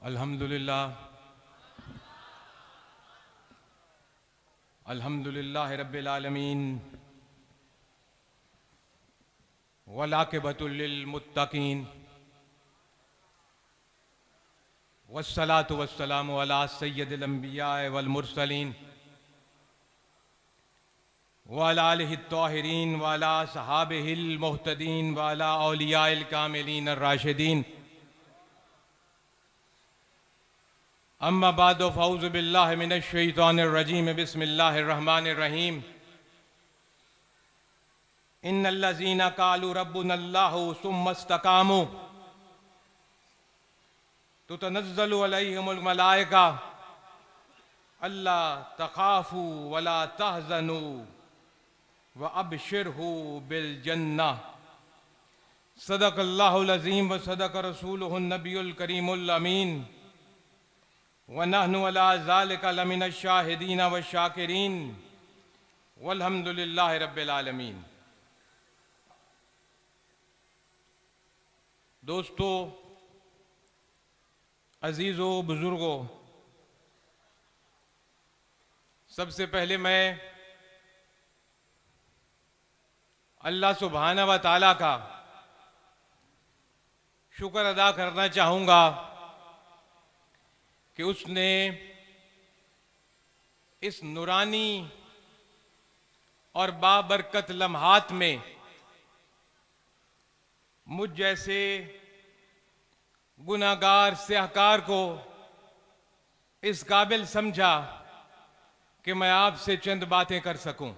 अल्हम्दुलिल्लाह रब्बिल आलमीन वल आक़िबतु लिल मुत्तक़ीन वस्सलातु वस्सलामु अला सय्यदिल अंबिया वल मुरसलीन व अला आलिहि त्ताहिरीन व अला सहाबिहिल मुहतदीन व अला औलियाइल कामिलीन अर्राशिदीन। अम्मा बाद फ़ऊज़ु बिल्लाहि मिनश शैतानिर रजीम बिस्मिल्लाहिर रहमानिर रहीम। इन्नल्लज़ीना क़ालू रब्बुनल्लाहु सुम्मा इस्तक़ामू तुतनज़्ज़लु अलैहिमुल मलाइका अल्ला तख़ाफ़ू वला तहज़नू व अबशिरहू बिल जन्नह। सदक़ल्लाहुल अज़ीम व सदक़ रसूलुहुन नबियुल करीमुल अमीन व नहनु अला ज़ालिका लमिनश शाहिदीन व शाकिरीन वल्हम्दुलिल्लाहि रब्बिल आलमीन। दोस्तों, अजीज़ों, बुजुर्गों, सबसे पहले मैं अल्लाह सुब्हाना व तआला का शुक्र अदा करना चाहूँगा कि उसने इस नूरानी और बाबरकत लम्हात में मुझ जैसे गुनाहगार सियाहकार को इस काबिल समझा कि मैं आपसे चंद बातें कर सकूं।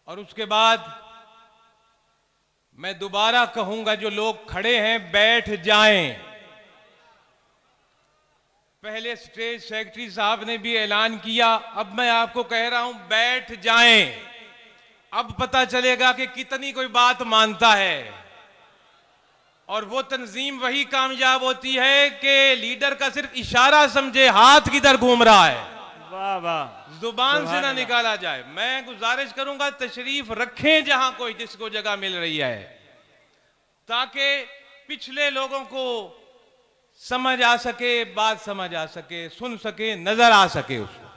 और उसके बाद मैं दोबारा कहूंगा, जो लोग खड़े हैं बैठ जाएं। पहले स्टेज सेक्रेटरी साहब ने भी ऐलान किया, अब मैं आपको कह रहा हूं बैठ जाएं। अब पता चलेगा कि कितनी कोई बात मानता है। और वो तंजीम वही कामयाब होती है कि लीडर का सिर्फ इशारा समझे हाथ किधर घूम रहा है, वाह वाह, जुबान से ना निकाला जाए। मैं गुजारिश करूंगा तशरीफ रखें जहां कोई जिसको जगह मिल रही है, ताकि पिछले लोगों को समझ आ सके, बात समझ आ सके, सुन सके, नजर आ सके उसको।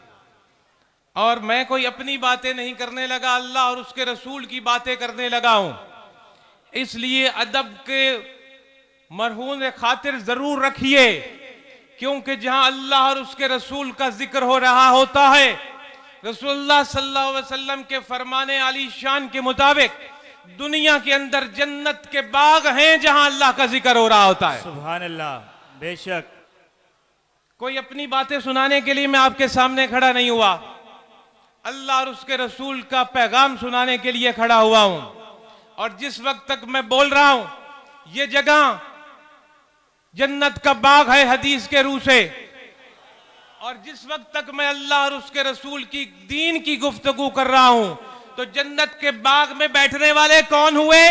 और मैं कोई अपनी बातें नहीं करने लगा, अल्लाह और उसके रसूल की बातें करने लगा हूं। इसलिए अदब के मरहून खातिर जरूर रखिए, क्योंकि जहां अल्लाह और उसके रसूल का जिक्र हो रहा होता है, रसूलुल्लाह सल्लल्लाहु अलैहि वसल्लम के फरमाने आली शान के मुताबिक दुनिया के अंदर जन्नत के बाग हैं जहां अल्लाह का जिक्र हो रहा होता है। सुभान अल्लाह। बेशक कोई अपनी बातें सुनाने के लिए मैं आपके सामने खड़ा नहीं हुआ, अल्लाह और उसके रसूल का पैगाम सुनाने के लिए खड़ा हुआ हूं। और जिस वक्त तक मैं बोल रहा हूं, ये जगह जन्नत का बाग है हदीस के रूह से। और जिस वक्त तक मैं अल्लाह और उसके रसूल की दीन की गुफ्तगू कर रहा हूं, तो जन्नत के बाग में बैठने वाले कौन हुए?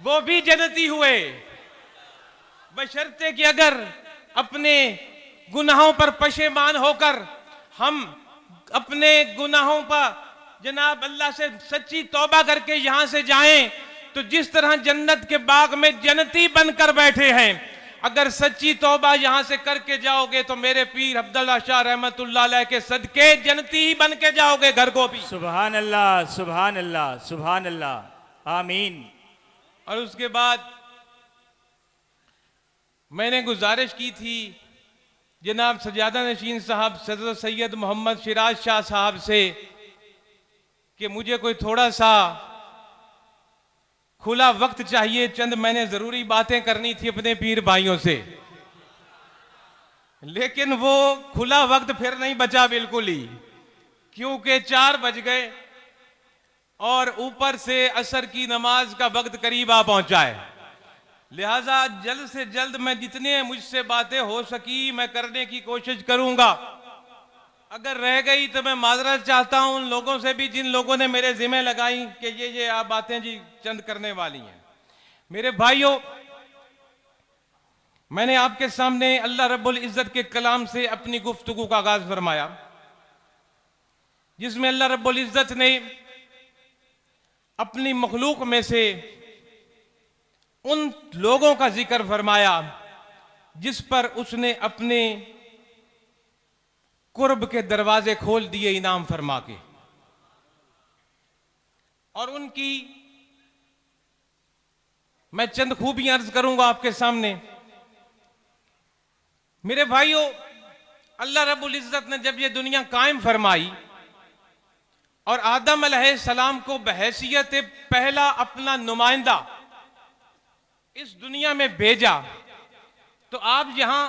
वो भी जन्नती हुए, बशर्ते कि अगर अपने गुनाहों पर पशेमान होकर हम अपने गुनाहों पर जनाब अल्लाह से सच्ची तौबा करके यहां से जाएं, तो जिस तरह जन्नत के बाग में जन्नती बनकर बैठे हैं, अगर सच्ची तौबा यहां से करके जाओगे तो मेरे पीर अब्दुल्ला शाह रहमतुल्लाह अलैह के सदके जन्नती ही बन के जाओगे घर को भी। सुभान अल्लाह, सुभान अल्लाह, सुभान अल्लाह, आमीन। और उसके बाद मैंने गुजारिश की थी जनाब सजादा नशीन साहब सदर सैयद मोहम्मद शिराज शाह साहब से कि मुझे कोई थोड़ा सा खुला वक्त चाहिए, चंद मैंने जरूरी बातें करनी थी अपने पीर भाइयों से। लेकिन वो खुला वक्त फिर नहीं बचा बिल्कुल ही, क्योंकि 4 बज गए और ऊपर से असर की नमाज का वक्त करीब आ पहुंचा है। लिहाजा जल्द से जल्द मैं जितने मुझसे बातें हो सकी मैं करने की कोशिश करूंगा। अगर रह गई तो मैं माजरत चाहता हूं उन लोगों से भी जिन लोगों ने मेरे जिम्मे लगाई कि ये आप बातें जी चंद करने वाली हैं। मेरे भाइयों, मैंने आपके सामने अल्लाह रब्बुल इज्जत के कलाम से अपनी गुफ्तगू का आगाज फरमाया, जिसमें अल्लाह रब्बुल इज्जत ने अपनी मखलूक में से उन लोगों का जिक्र फरमाया जिस पर उसने अपने कुर्ब के दरवाजे खोल दिए इनाम फरमा के, और उनकी मैं चंद खूबियां अर्ज करूंगा आपके सामने। मेरे भाइयों, अल्लाह रब्बुल इज्जत ने जब ये दुनिया कायम फरमाई और आदम अलैहिस्सलाम को बहैसियत पहला अपना नुमाइंदा इस दुनिया में भेजा, तो आप यहां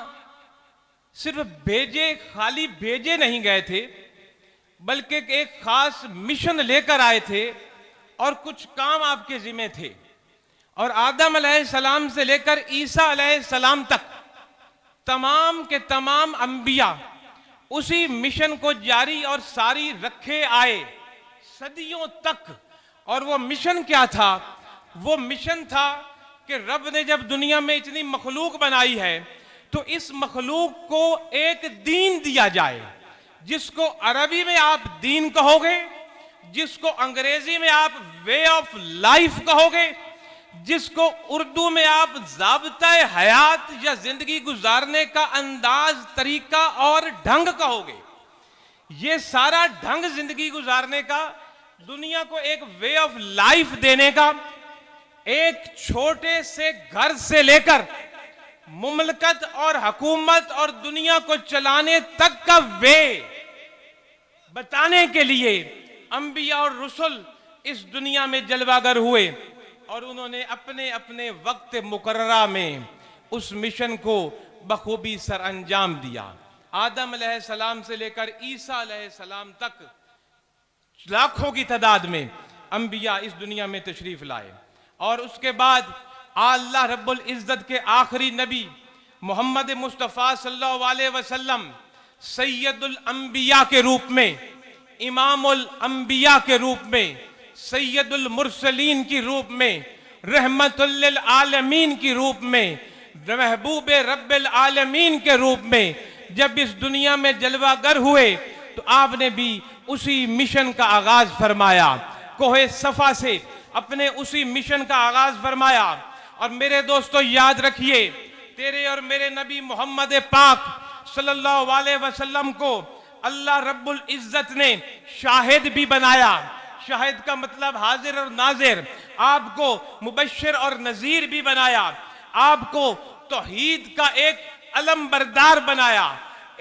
सिर्फ खाली भेजे नहीं गए थे, बल्कि एक खास मिशन लेकर आए थे और कुछ काम आपके जिम्मे थे। और आदम अलैहिस्सलाम से लेकर ईसा अलैहिस्सलाम तक तमाम के तमाम अंबिया उसी मिशन को जारी और सारी रखे आए सदियों तक। और वो मिशन क्या था? वो मिशन था कि रब ने जब दुनिया में इतनी मखलूक बनाई है तो इस मखलूक को एक दीन दिया जाए, जिसको अरबी में आप दीन कहोगे, जिसको अंग्रेजी में आप वे ऑफ लाइफ कहोगे, जिसको उर्दू में आप ज़ाब्ता-ए हयात या जिंदगी गुजारने का अंदाज, तरीका और ढंग कहोगे। ये सारा ढंग जिंदगी गुजारने का, दुनिया को एक वे ऑफ लाइफ देने का, एक छोटे से घर से लेकर मुमलकत और हुकूमत और दुनिया को चलाने तक का वे बताने के लिए अंबिया और रसूल इस दुनिया में जलवागर हुए और उन्होंने अपने अपने वक्त मुकर्ररा में उस मिशन को बखूबी सर अंजाम दिया। आदम अलैहिस्सलाम से लेकर ईसा अलैहिस्सलाम तक लाखों की तादाद में अंबिया इस दुनिया में तशरीफ लाए। और उसके बाद अल्लाह रब्बुल इज्जत के आखिरी नबी मोहम्मद मुस्तफ़ा सल्लल्लाहु अलैहि वसल्लम सैयदुल अंबिया के रूप में, इमामुल अंबिया के रूप में, सैयदुल मुरसलीन की रूप में, रहमतुल लिल आलमीन की रूप में, महबूब रब्बिल आलमीन के रूप में जब इस दुनिया में जलवागर हुए तो आपने भी उसी मिशन का आगाज फरमाया। कोहे सफा से अपने उसी मिशन का आगाज फरमाया। और मेरे दोस्तों, याद रखिए, तेरे और मेरे नबी मोहम्मद पाक सल्लल्लाहु अलैहि वसल्लम को अल्लाह रब्बुल इज्जत ने शाहिद भी बनाया। शाहिद का मतलब हाजिर और नाजिर। आपको मुबश्शिर और नजीर भी बनाया। आपको तौहीद का एक अलम बरदार बनाया।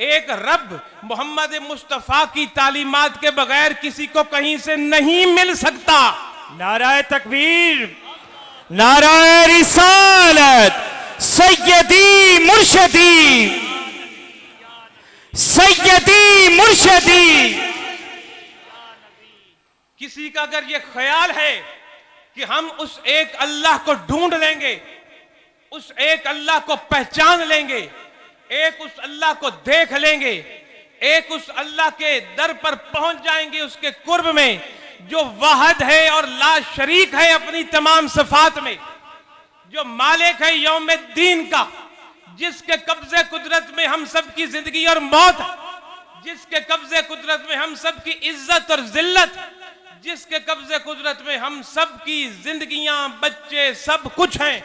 एक रब मोहम्मद मुस्तफ़ा की तालीमात के बगैर किसी को कहीं से नहीं मिल सकता। नाराए तकबीर, नाराए रिसालत, सैयदी मुर्शदी, सैयदी मुर्शदी। किसी का अगर ये ख्याल है कि हम उस एक अल्लाह को ढूंढ लेंगे, उस एक अल्लाह को पहचान लेंगे, एक उस अल्लाह को देख लेंगे, एक उस अल्लाह के दर पर पहुंच जाएंगे, उसके कुर्ब में, जो वाहिद है और ला शरीक है अपनी तमाम सिफात में, जो मालिक है यौम दीन का, जिसके कब्जे कुदरत में हम सब की जिंदगी और मौत है, जिसके कब्जे कुदरत में हम सब की इज्जत और जिल्लत, जिसके कब्जे कुदरत में हम सब की जिंदगियां, बच्चे, सब कुछ हैं,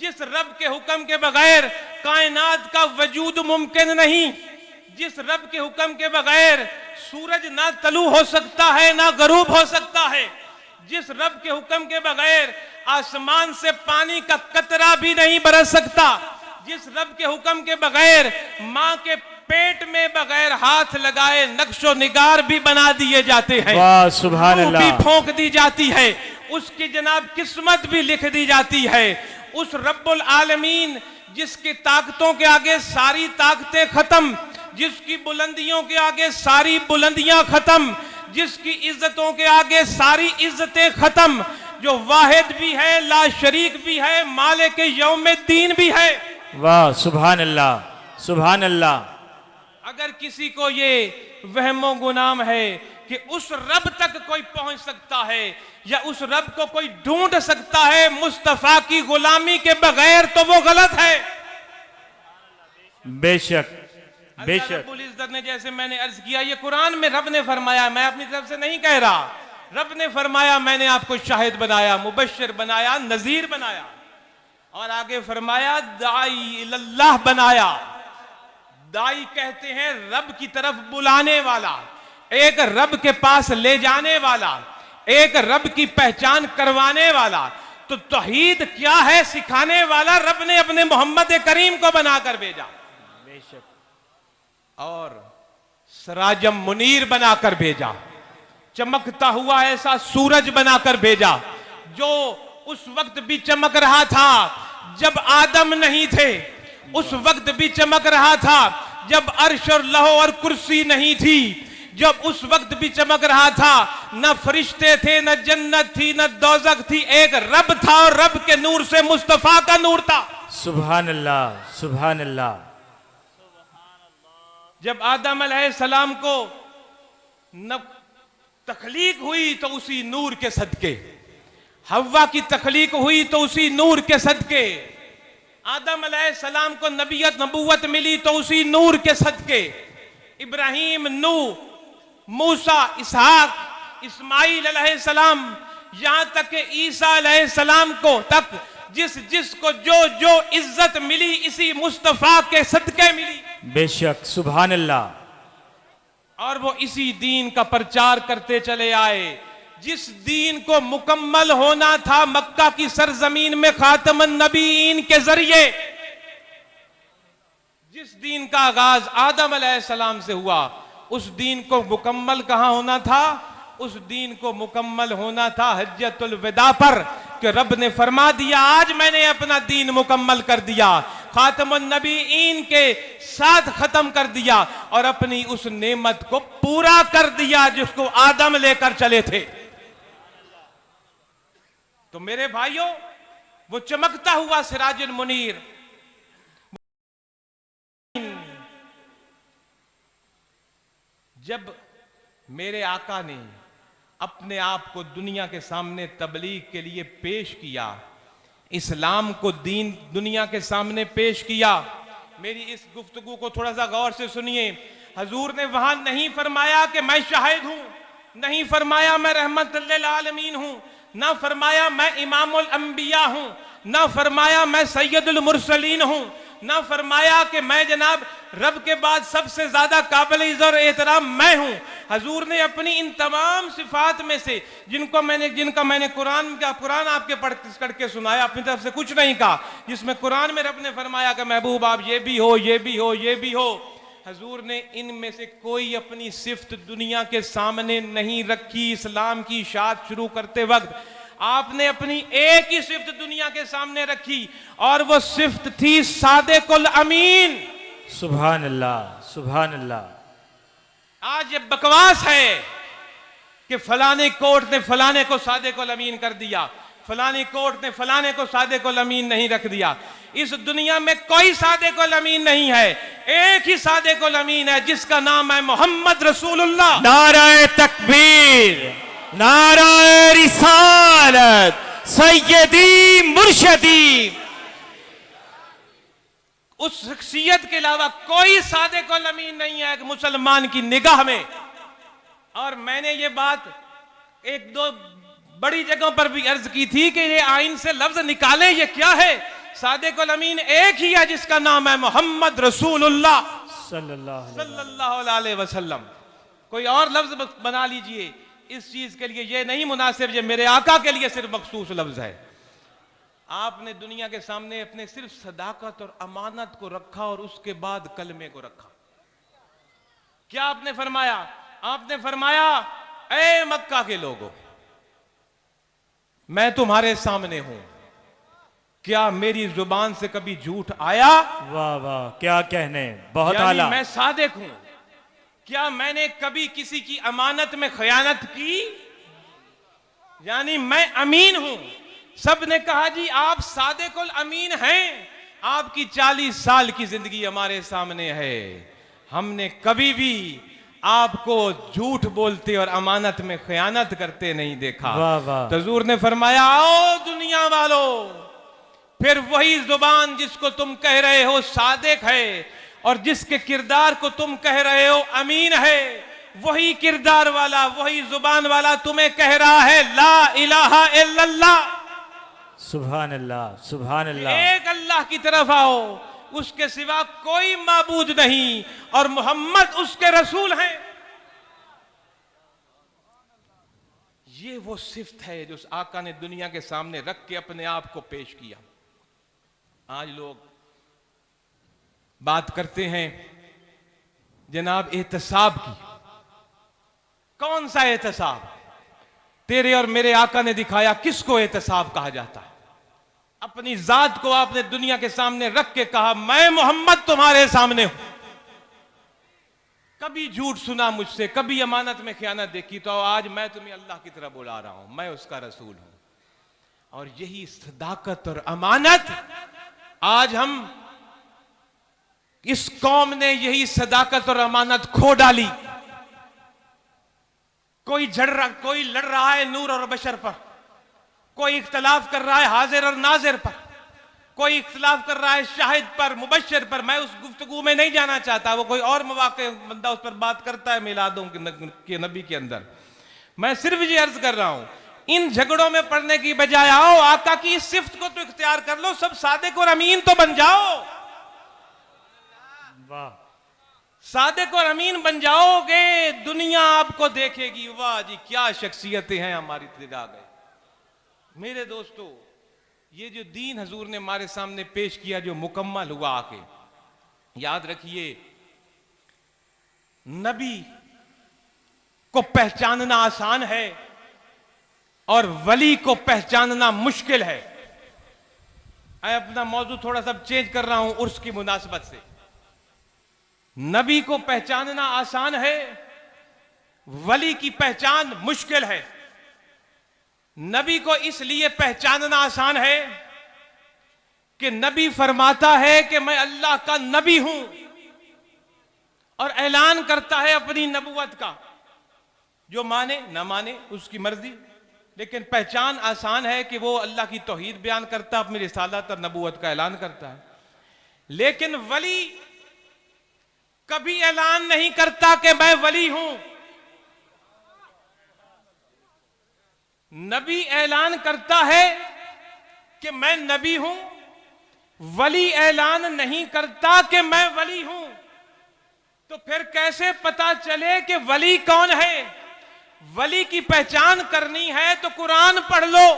जिस रब के हुक्म के बगैर कायनात का वजूद मुमकिन नहीं, जिस रब के हुक्म के बगैर सूरज ना तलू हो सकता है ना गरूब हो सकता है, जिस रब के हुक्म के बगैर आसमान से पानी का कतरा भी नहीं बरस सकता, जिस रब के हुक्म के बगैर माँ के पेट में बगैर हाथ लगाए नक्शो निगार भी बना दिए जाते हैं, वाह सुभान अल्लाह, भी फूंक दी जाती है, उसकी जनाब किस्मत भी लिख दी जाती है। उस रब्बुल आलमीन जिसकी ताकतों के आगे सारी ताकतें खत्म, जिसकी बुलंदियों के आगे सारी बुलंदियां खत्म, जिसकी इज्जतों के आगे सारी इज्जतें खत्म, जो वाहिद भी है, ला शरीक भी है, मालिक यौम दीन भी है। वाह सुभान अल्लाह, सुभान अल्लाह। अगर किसी को ये वहमो गुनाम है कि उस रब तक कोई पहुंच सकता है या उस रब को कोई ढूंढ सकता है मुस्तफा की गुलामी के बगैर, तो वो गलत है। बेशक बेशक। रब्बुल इज्जत ने, जैसे मैंने अर्ज किया, ये कुरान में रब ने फरमाया, मैं अपनी तरफ से नहीं कह रहा, रब ने फरमाया मैंने आपको शाहिद बनाया, मुबश्शिर बनाया, नजीर बनाया। और आगे फरमाया दाई इल्लल्लाह बनाया। दाई कहते हैं रब की तरफ बुलाने वाला, एक रब के पास ले जाने वाला, एक रब की पहचान करवाने वाला। तो तौहीद क्या है सिखाने वाला रब ने अपने मोहम्मद करीम को बनाकर भेजा, बेशक। और सराजम मुनीर बनाकर भेजा, चमकता हुआ ऐसा सूरज बनाकर भेजा जो उस वक्त भी चमक रहा था जब आदम नहीं थे, उस वक्त भी चमक रहा था जब अर्श और लौह और कुर्सी नहीं थी, जब उस वक्त भी चमक रहा था न फरिश्ते थे, न जन्नत थी, न दोज़ख थी, एक रब था और रब के नूर से मुस्तफा का नूर था। सुभान अल्लाह, सुभान अल्लाह। जब आदम अलैहिस्सलाम को न तखलीक हुई तो उसी नूर के सदके, हव्वा की तखलीक हुई तो उसी नूर के सदके, आदम अलैहिस्सलाम को नबियत नबूवत मिली तो उसी नूर के सदके, इब्राहीम, नूह, मूसा, इसहाक, इस्माइल अलैहिस्सलाम, यहां तक कि ईसा अलैहिस्सलाम को तक जिसको जो जो इज्जत मिली इसी मुस्तफा के सदके मिली। बेशक, सुभान अल्लाह। और वो इसी दीन का प्रचार करते चले आए जिस दीन को मुकम्मल होना था मक्का की सरजमीन में खातमुन नबीयीन के जरिए। जिस दीन का आगाज आदम अलैहिस्सलाम से हुआ उस दीन को मुकम्मल कहां होना था? उस दीन को मुकम्मल होना था हज्जतुल विदा पर, कि रब ने फरमा दिया आज मैंने अपना दीन मुकम्मल कर दिया, खातमुन नबीयीन के साथ खत्म कर दिया और अपनी उस नेमत को पूरा कर दिया जिसको आदम लेकर चले थे। तो मेरे भाइयों, वो चमकता हुआ सिराजुल मुनीर, जब मेरे आका ने अपने आप को दुनिया के सामने तबलीग के लिए पेश किया, इस्लाम को दीन दुनिया के सामने पेश किया। मेरी इस गुफ्तगू को थोड़ा सा गौर से सुनिए। हजूर ने वहां नहीं फरमाया कि मैं शाहिद हूं, नहीं फरमाया मैं रहमतुल लिल आलमीन हूं, ना फरमाया मैं इमामुल अंबिया हूं, ना फरमाया मैं सैयदुल मुरसलीन हूं, ना फरमाया कि मैं जनाब रब के बाद सबसे ज्यादा काबिल इज्जत और एहतराम मैं हूं। हजूर ने अपनी इन तमाम सिफात में से जिनका मैंने कुरान आपके पढ़ करके सुनाया, अपनी तरफ से कुछ नहीं कहा, जिसमें कुरान में रब ने फरमाया कि महबूब आप ये भी हो, ये भी हो, ये भी हो, हजूर ने इनमें से कोई अपनी सिफ्त दुनिया के सामने नहीं रखी। इस्लाम की इशाअत शुरू करते वक्त आपने अपनी एक ही सिफ्त दुनिया के सामने रखी और वो सिफ्त थी सादिकुल अमीन। सुभान अल्लाह, सुभान अल्लाह। आज ये बकवास है कि फलाने कोर्ट ने फलाने को सादिकुल अमीन कर दिया, फलानी कोर्ट ने फलाने को सादिकुल अमीन नहीं रख दिया। इस दुनिया में कोई सादिकुल अमीन नहीं है, एक ही सादिकुल अमीन है जिसका नाम है मोहम्मद रसूलुल्लाह। नाराए तकबीर, नाराए रिसालत, सैयदी मुर्शदी। उस शख्सियत के अलावा कोई सादिकुल अमीन नहीं है मुसलमान की निगाह में। और मैंने ये बात एक दो बड़ी जगहों पर भी अर्ज की थी कि ये आइन से लफ्ज निकाले, ये क्या है? सादिकुल अमीन एक ही है जिसका नाम है मोहम्मद रसूलुल्लाह सल्लल्लाहु अलैहि वसल्लम। कोई और लफ्ज बना लीजिए इस चीज के लिए, ये नहीं मुनासिब, ये मेरे आका के लिए सिर्फ मखसूस लफ्ज है। आपने दुनिया के सामने अपने सिर्फ सदाकत और अमानत को रखा और उसके बाद कलमे को रखा। क्या आपने फरमाया? आपने फरमाया ए मक्का के लोगों, मैं तुम्हारे सामने हूं, क्या मेरी जुबान से कभी झूठ आया? वाह वाह, क्या कहने, बहुत यानी आला। मैं सादिक हूं। क्या मैंने कभी किसी की अमानत में खयानत की? यानी मैं अमीन हूं। सब ने कहा जी आप सादिकुल अमीन हैं, आपकी 40 साल की जिंदगी हमारे सामने है, हमने कभी भी आपको झूठ बोलते और अमानत में खयानत करते नहीं देखा। वाह वाह। तो हुजूर ने फरमाया आओ दुनिया वालों, फिर वही जुबान जिसको तुम कह रहे हो सादिक है और जिसके किरदार को तुम कह रहे हो अमीन है, वही किरदार वाला, वही जुबान वाला तुम्हें कह रहा है ला इलाहा इल्लल्लाह। सुभान अल्लाह, सुभान अल्लाह। एक अल्लाह की तरफ आओ, उसके सिवा कोई माबूद नहीं और मोहम्मद उसके रसूल हैं। ये वो सिफ्त है जो उस आका ने दुनिया के सामने रख के अपने आप को पेश किया। आज लोग बात करते हैं जनाब एहतसाब की। कौन सा एहतसाब? तेरे और मेरे आका ने दिखाया किसको एहतसाब कहा जाता है। अपनी जात को आपने दुनिया के सामने रख के कहा, मैं मोहम्मद तुम्हारे सामने हूं। कभी झूठ सुना मुझसे, कभी अमानत में खयानत देखी, तो आज मैं तुम्हें अल्लाह की तरफ बुला रहा हूं, मैं उसका रसूल हूं। और यही सदाकत और अमानत आज हम, इस कौम ने यही सदाकत और अमानत खो डाली। कोई लड़ रहा है नूर और बशर पर, कोई इख्तलाफ कर रहा है हाजिर और नाजिर पर, कोई इख्तलाफ कर रहा है शाहिद पर, मुबश्शिर पर। मैं उस गुफ्तगू में नहीं जाना चाहता, वो कोई और मौके बंदा उस पर बात करता है मिलादों के नबी के अंदर। मैं सिर्फ ये अर्ज कर रहा हूं, इन झगड़ों में पड़ने की बजाय आओ आका की इस सिफ्त को तो इख्तियार कर लो, सब सादिक और अमीन तो बन जाओ। वाह, सादिक और अमीन बन जाओगे, दुनिया आपको देखेगी, वाह जी क्या शख्सियतें हैं हमारी निगाह गए। मेरे दोस्तों, ये जो दीन हजूर ने हमारे सामने पेश किया, जो मुकम्मल हुआ आके, याद रखिए नबी को पहचानना आसान है और वली को पहचानना मुश्किल है। मैं अपना मौजू थोड़ा सा चेंज कर रहा हूं उर्स की मुनासबत से। नबी को पहचानना आसान है, वली की पहचान मुश्किल है। नबी को इसलिए पहचानना आसान है कि नबी फरमाता है कि मैं अल्लाह का नबी हूं और ऐलान करता है अपनी नबूवत का। जो माने ना माने उसकी मर्जी, लेकिन पहचान आसान है कि वो अल्लाह की तौहीद बयान करता, अपनी रिसालत और नबूवत का ऐलान करता है। लेकिन वली कभी ऐलान नहीं करता कि मैं वली हूं। नबी ऐलान करता है कि मैं नबी हूं, वली ऐलान नहीं करता कि मैं वली हूं। तो फिर कैसे पता चले कि वली कौन है? वली की पहचान करनी है तो कुरान पढ़ लो।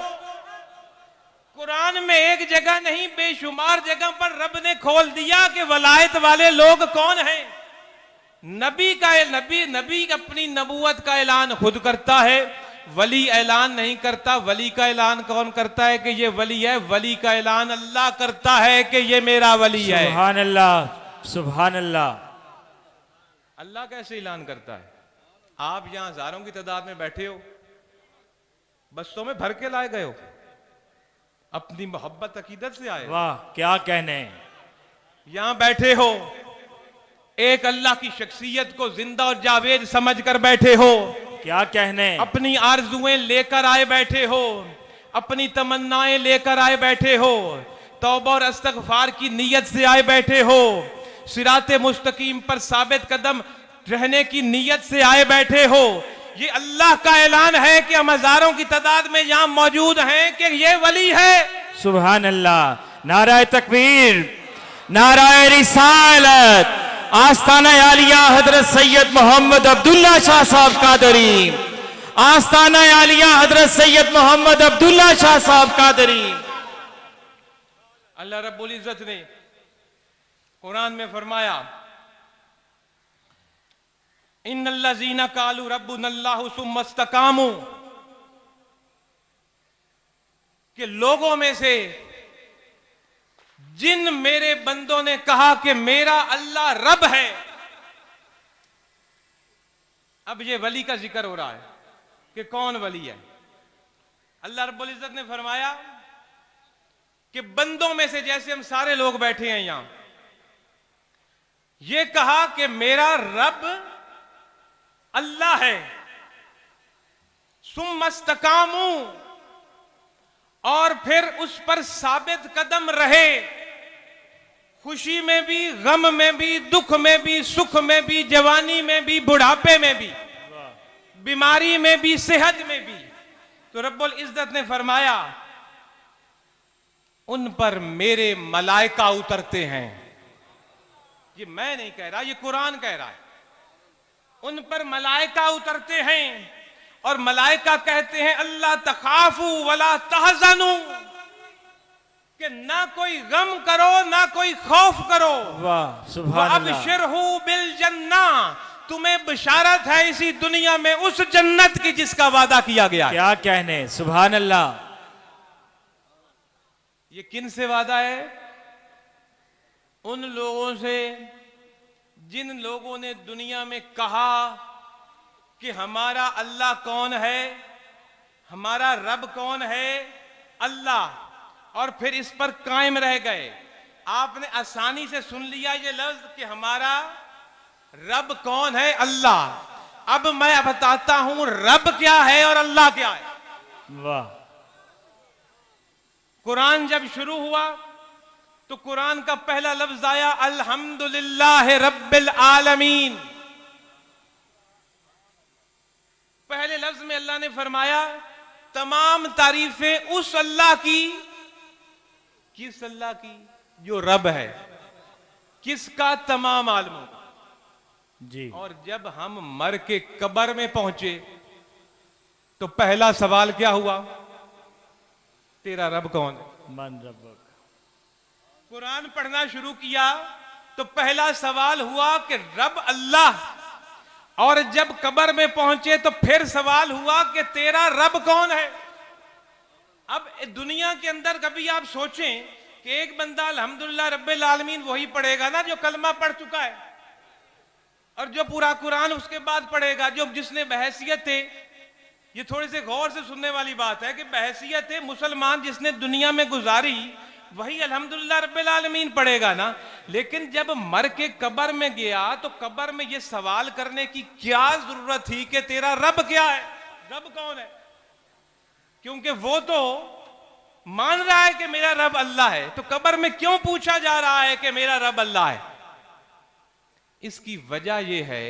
कुरान में एक जगह नहीं, बेशुमार जगह पर रब ने खोल दिया कि वलायत वाले लोग कौन हैं। नबी अपनी नबूवत का ऐलान खुद करता है, वली ऐलान नहीं करता। वली का ऐलान कौन करता है कि ये वली है? वली का ऐलान अल्लाह करता है कि ये मेरा वली है। सुभान अल्लाह, सुभान अल्लाह। अल्लाह कैसे ऐलान करता है? आप यहां हजारों की तादाद में बैठे हो, बसों में भर के लाए गए हो, अपनी मोहब्बत अकीदत से आए। वाह, क्या कहने। यहां बैठे हो, एक अल्लाह की शख्सियत को जिंदा और जावेद समझकर बैठे हो। क्या कहने। अपनी आरजुएं लेकर आए बैठे हो, अपनी तमन्नाएं लेकर आए बैठे हो, तौबा और इस्तगफार की नीयत से आए बैठे हो, सिराते मुस्तकीम पर साबित कदम रहने की नीयत से आए बैठे हो। ये अल्लाह का ऐलान है कि हम हजारों की तादाद में यहां मौजूद हैं कि ये वली है। सुभान अल्लाह। नाराए तकबीर, नाराए रिसालत, आस्ताना आलिया हजरत सैयद मोहम्मद अब्दुल्ला शाह साहब कादरी, आस्ताना आलिया हजरत सैयद मोहम्मद अब्दुल्ला शाह साहब कादरी। अल्लाह रब्बुल इज्जत ने कुरान में फरमाया, इन्नल्लज़ीना कालू रब्बुनल्लाहु सुम्मा इस्तकामू, कि लोगों में से जिन मेरे बंदों ने कहा कि मेरा अल्लाह रब है। अब ये वली का जिक्र हो रहा है कि कौन वली है। अल्लाह रब्बुल इज्जत ने फरमाया कि बंदों में से, जैसे हम सारे लोग बैठे हैं यहां, ये कहा कि मेरा रब अल्लाह है, सुम्मा इस्तकामू, और फिर उस पर साबित कदम रहे, खुशी में भी, गम में भी, दुख में भी, सुख में भी, जवानी में भी, बुढ़ापे में भी, बीमारी में भी, सेहत में भी। तो रब्बुल इज्जत ने फरमाया उन पर मेरे मलाइका उतरते हैं। ये मैं नहीं कह रहा, ये कुरान कह रहा है। उन पर मलाइका उतरते हैं और मलाइका कहते हैं अल्लाह तखाफू वला तहजनू, कि ना कोई गम करो ना कोई खौफ करो। वाह सुभान अल्लाह। अबशिरहू बिल जन्ना, तुम्हें बिशारत है इसी दुनिया में उस जन्नत की जिसका वादा किया गया है। क्या कहने, सुभान अल्लाह। ये किन से वादा है? उन लोगों से जिन लोगों ने दुनिया में कहा कि हमारा अल्लाह कौन है, हमारा रब कौन है, अल्लाह, और फिर इस पर कायम रह गए। आपने आसानी से सुन लिया ये लफ्ज कि हमारा रब कौन है, अल्लाह। अब मैं बताता हूं रब क्या है और अल्लाह क्या है। वाह। कुरान जब शुरू हुआ तो कुरान का पहला लफ्ज आया अल्हम्दुलिल्लाह रब्बिल आलमीन। पहले लफ्ज में अल्लाह ने फरमाया तमाम तारीफें उस अल्लाह की। किस अल्लाह की? जो रब है। किसका? तमाम आलमों का जी। और जब हम मर के कब्र में पहुंचे तो पहला सवाल क्या हुआ? तेरा रब कौन है? मन रब्बक। कुरान पढ़ना शुरू किया तो पहला सवाल हुआ कि रब अल्लाह, और जब कब्र में पहुंचे तो फिर सवाल हुआ कि तेरा रब कौन है। अब दुनिया के अंदर कभी आप सोचें कि एक बंदा अल्हम्दुलिल्लाह रब्बिल आलमीन वही पढ़ेगा ना जो कलमा पढ़ चुका है, और जो पूरा कुरान उसके बाद पढ़ेगा, जो जिसने बहैसियत है, ये थोड़ी सी गौर से सुनने वाली बात है कि बहैसियत है मुसलमान जिसने दुनिया में गुजारी वही अल्हम्दुलिल्लाह रब्बिल आलमीन पढ़ेगा ना। लेकिन जब मर के कब्र में गया तो कब्र में ये सवाल करने की क्या जरूरत थी कि तेरा रब क्या है, रब कौन है? क्योंकि वो तो मान रहा है कि मेरा रब अल्लाह है, तो कब्र में क्यों पूछा जा रहा है कि मेरा रब अल्लाह है? इसकी वजह यह है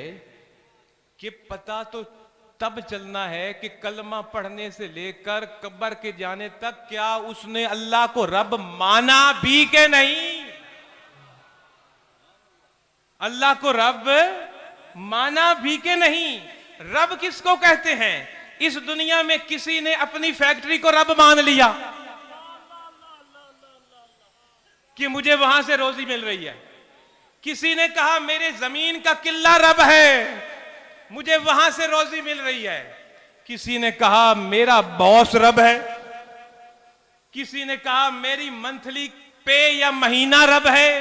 कि पता तो तब चलना है कि कलमा पढ़ने से लेकर कब्र के जाने तक क्या उसने अल्लाह को रब माना भी के नहीं। अल्लाह को रब माना भी के नहीं। रब किसको कहते हैं? इस दुनिया में किसी ने अपनी फैक्ट्री को रब मान लिया कि मुझे वहां से रोजी मिल रही है। किसी ने कहा मेरे जमीन का किला रब है, मुझे वहां से रोजी मिल रही है। किसी ने कहा मेरा बॉस रब है। किसी ने कहा मेरी मंथली पे या महीना रब है।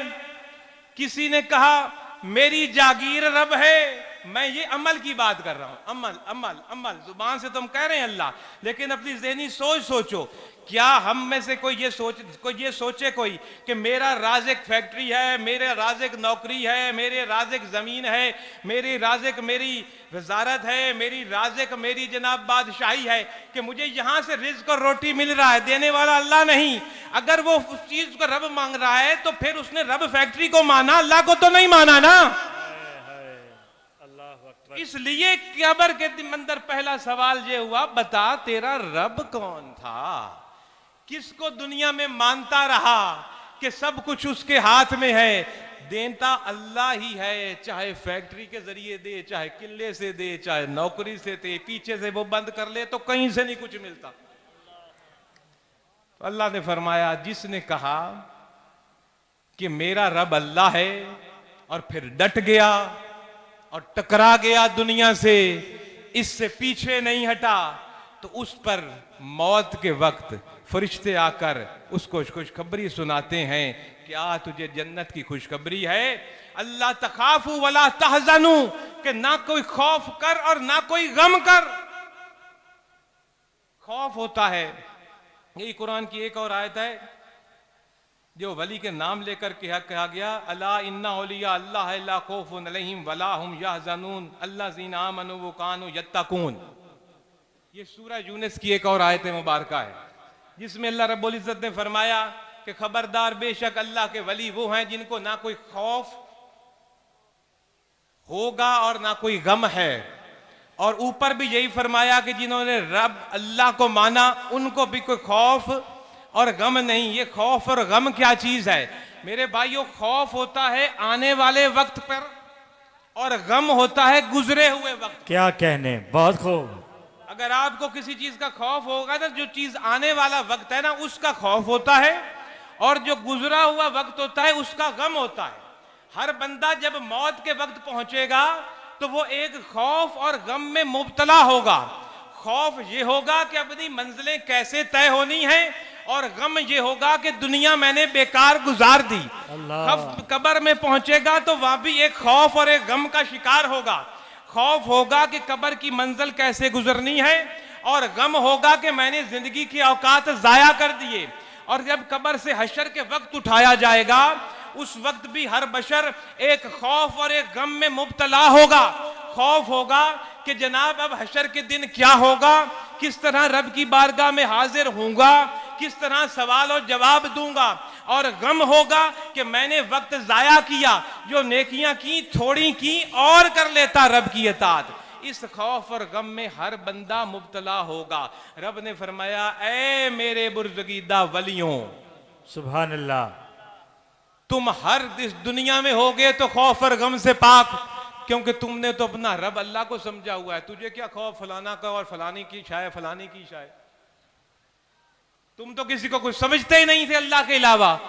किसी ने कहा मेरी जागीर रब है। मैं ये अमल की बात कर रहा हूं, अमल अमल अमल। जुबान से तो हम कह रहे हैं अल्लाह, लेकिन अपनी ज़हनी सोच सोचो, क्या हम में से कोई ये सोचे कोई कि मेरा राज़िक फैक्ट्री है, मेरे राज़िक नौकरी है, मेरे राज़िक ज़मीन है, मेरी राज़िक मेरी वजारत है, मेरी राज़िक मेरी जनाब बादशाही है, कि मुझे यहां से रिज़्क़ और रोटी मिल रहा है, देने वाला अल्लाह नहीं। अगर वो उस चीज को रब मांग रहा है तो फिर उसने रब फैक्ट्री को माना, अल्लाह को तो नहीं माना ना। इसलिए कब्र के अंदर पहला सवाल ये हुआ, बता तेरा रब कौन था? किसको दुनिया में मानता रहा कि सब कुछ उसके हाथ में है? देता अल्लाह ही है, चाहे फैक्ट्री के जरिए दे, चाहे किले से दे, चाहे नौकरी से दे, पीछे से वो बंद कर ले तो कहीं से नहीं कुछ मिलता। तो अल्लाह ने फरमाया जिसने कहा कि मेरा रब अल्लाह है और फिर डट गया और टकरा गया दुनिया से, इससे पीछे नहीं हटा, तो उस पर मौत के वक्त फरिश्ते आकर उसको खुशखबरी सुनाते हैं, क्या तुझे जन्नत की खुशखबरी है? अल्लाह तखाफू वला तहजनू, कि ना कोई खौफ कर और ना कोई गम कर। खौफ होता है, यही कुरान की एक और आयत है जो वली के नाम लेकर कहा गया, अला इन्ना औलिया अल्लाह ला खौफुन अलैहिम वला हुम यहज़नून अल्लज़ीना आमनू व कानू यत्तकून। ये सूरह यूनुस की एक और आयत मुबारक है जिसमें अल्लाह रब्बुल इज्जत ने फरमाया कि खबरदार बेशक अल्लाह के वली वो हैं जिनको ना कोई खौफ होगा और ना कोई गम है। और ऊपर भी यही फरमाया कि जिन्होंने रब अल्लाह को माना उनको भी कोई खौफ और गम नहीं। ये खौफ और गम क्या चीज है मेरे भाइयों? खौफ होता है आने वाले वक्त पर और गम होता है गुजरे हुए वक्त। क्या कहने, बहुत खूब। अगर आपको किसी चीज का खौफ होगा ना, जो चीज आने वाला वक्त है ना, उसका खौफ होता है, और जो गुजरा हुआ वक्त होता है उसका गम होता है। हर बंदा जब मौत के वक्त पहुंचेगा तो वो एक खौफ और गम में मुब्तला होगा। खौफ ये होगा कि अपनी मंजिलें कैसे तय होनी है, और गम ये होगा कि दुनिया मैंने बेकार गुजार दी। कब्र में पहुंचेगा तो वहां भी एक खौफ और एक गम का शिकार होगा। खौफ होगा कि कब्र की मंजिल कैसे गुजरनी है, और गम होगा कि मैंने जिंदगी की औकात जाया कर दिए। और जब कब्र से हशर के वक्त उठाया जाएगा, उस वक्त भी हर बशर एक खौफ और एक गम में मुब्तला होगा। खौफ होगा कि जनाब अब हशर के दिन क्या होगा, किस तरह रब की बारगाह में हाजिर होऊंगा, किस तरह सवाल और जवाब दूंगा। और गम होगा कि मैंने वक्त जाया किया, जो नेकियां की थोड़ी की और कर लेता रब की इताअत। इस खौफ और गम में हर बंदा मुब्तला होगा। रब ने फरमाया, ऐ मेरे बुर्ज़गीदा वलियों, सुभान अल्लाह, तुम हर इस दुनिया में होगे तो खौफ और गम से पाक, क्योंकि तुमने तो अपना रब अल्लाह को समझा हुआ है। तुझे क्या खौफ फलाना का और फलानी की शाय फलानी की शाय। तुम तो किसी को कुछ समझते ही नहीं थे अल्लाह के अलावा,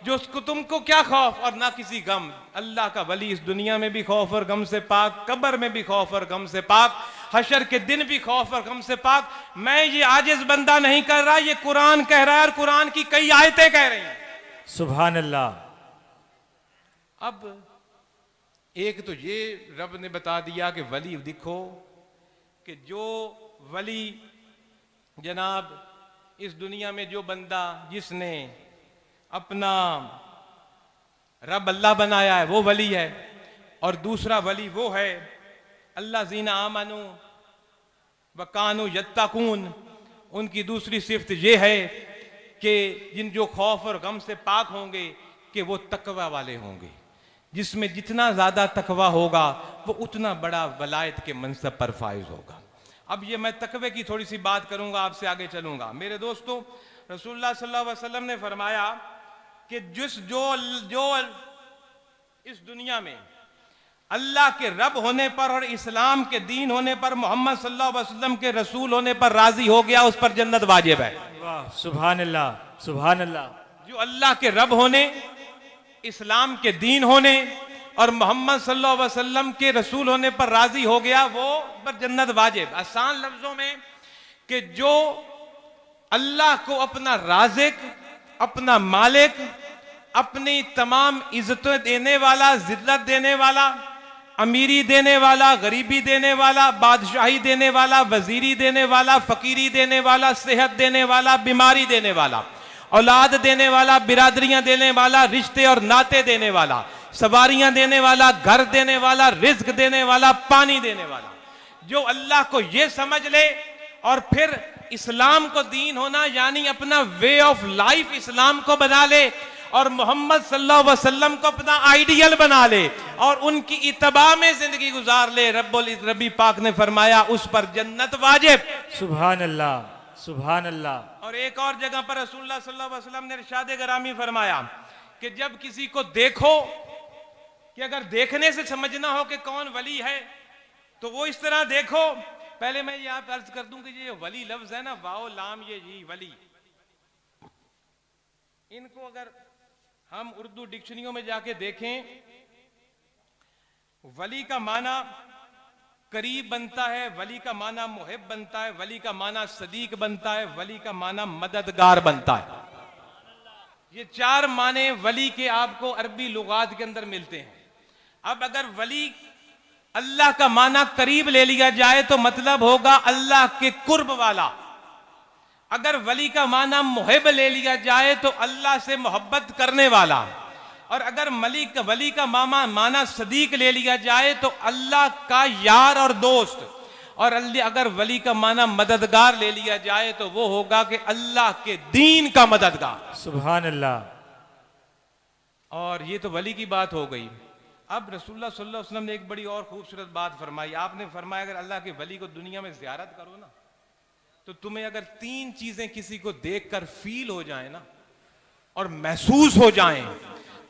जो उसको तुमको क्या खौफ और ना किसी गम। अल्लाह का वली इस दुनिया में भी खौफ और गम से पाक, कब्र में भी खौफ और गम से पाक, हशर के दिन भी खौफ और गम से पाक। मैं ये आजिज बंदा नहीं कर रहा, ये कुरान कह रहा है, और कुरान की कई आयतें कह रही हैं। सुभान अल्लाह। अब एक तो ये रब ने बता दिया कि वली दिखो, कि जो वली जनाब इस दुनिया में जो बंदा जिसने अपना रब अल्लाह बनाया है वो वली है। और दूसरा वली वो है अल्लाह जीना आमनु वकानु यत्तकून। उनकी दूसरी सिफ्त ये है कि जिन जो खौफ और गम से पाक होंगे कि वो तकवा वाले होंगे, जिसमें जितना ज्यादा तकवा होगा वो उतना बड़ा वलायत के मनसब पर फाइज होगा। अब ये मैं तकवे की थोड़ी सी बात करूंगा, आपसे आगे चलूंगा। मेरे दोस्तों, रसूलुल्लाह सल्लल्लाहु अलैहि वसल्लम ने फरमाया कि जो इस दुनिया में अल्लाह के रब होने पर और इस्लाम के दीन होने पर, मोहम्मद सल्लल्लाहु अलैहि वसल्लम के रसूल होने पर राजी हो गया, उस पर जन्नत वाजिब है। वाह, सुभान अल्लाह, सुभान अल्लाह। जो अल्लाह के रब होने, इस्लाम के दीन होने और मोहम्मद सल्लल्लाहु अलैहि वसल्लम के रसूल होने पर राजी हो गया, वो पर जन्नत वाजिब। आसान लफ्जों में कि जो अल्लाह को अपना राज़िक, अपना मालिक, अपनी तमाम इज्जतें देने वाला, जिल्लत देने वाला, अमीरी देने वाला, गरीबी देने वाला, बादशाही देने वाला, वजीरी देने वाला, फकीरी देने वाला, सेहत देने वाला, बीमारी देने वाला, औलाद देने वाला, बिरादरियां देने वाला, रिश्ते और नाते देने वाला, सवारियां देने वाला, घर देने वाला, रिज्क देने वाला, पानी देने वाला, जो अल्लाह को ये समझ ले और फिर इस्लाम को दीन होना यानी अपना वे ऑफ लाइफ इस्लाम को बना ले और मोहम्मद सल्लल्लाहु अलैहि वसल्लम को अपना आइडियल बना ले और उनकी इत्तबा में जिंदगी गुजार ले, रब्बी पाक ने फरमाया उस पर जन्नत वाजिब। सुभान अल्लाह, सुभान अल्लाह। और एक और जगह पर रसूलुल्लाह सल्लल्लाहु अलैहि वसल्लम ने इरशाद गरामी फरमाया कि जब किसी को देखो, कि अगर देखने से समझना हो कि कौन वली है तो वो इस तरह देखो। पहले मैं यहां पर अर्ज कर दूं कि ये वली लफ्ज है ना, वाओ लाम ये जी वली, इनको अगर हम उर्दू डिक्शनरियों में जाके देखें, वली का माना करीब बनता है, वली का माना मुहिब बनता है, वली का माना सदीक बनता है, वली का माना मददगार बनता है। ये चार माने वली के आपको अरबी लुगात के अंदर मिलते हैं। अब अगर वली अल्लाह का माना करीब ले लिया जाए तो मतलब होगा अल्लाह के कुर्ब वाला। अगर वली का माना मुहिब ले लिया जाए तो अल्लाह से मोहब्बत करने वाला। और अगर वली का माना सदीक ले लिया जाए तो अल्लाह का यार और दोस्त। और अगर वली का माना मददगार ले लिया जाए तो वो होगा कि अल्लाह के दीन का मददगार। सुभान अल्लाह। और ये तो वली की बात हो गई। अब रसूलुल्लाह सल्लल्लाहु अलैहि वसल्लम ने एक बड़ी और खूबसूरत बात फरमाई। आपने फरमाया अगर अल्लाह के वली को दुनिया में ज़ियारत करो ना तो तुम्हें अगर 3 चीजें किसी को देखकर फील हो जाए ना और महसूस हो जाएं,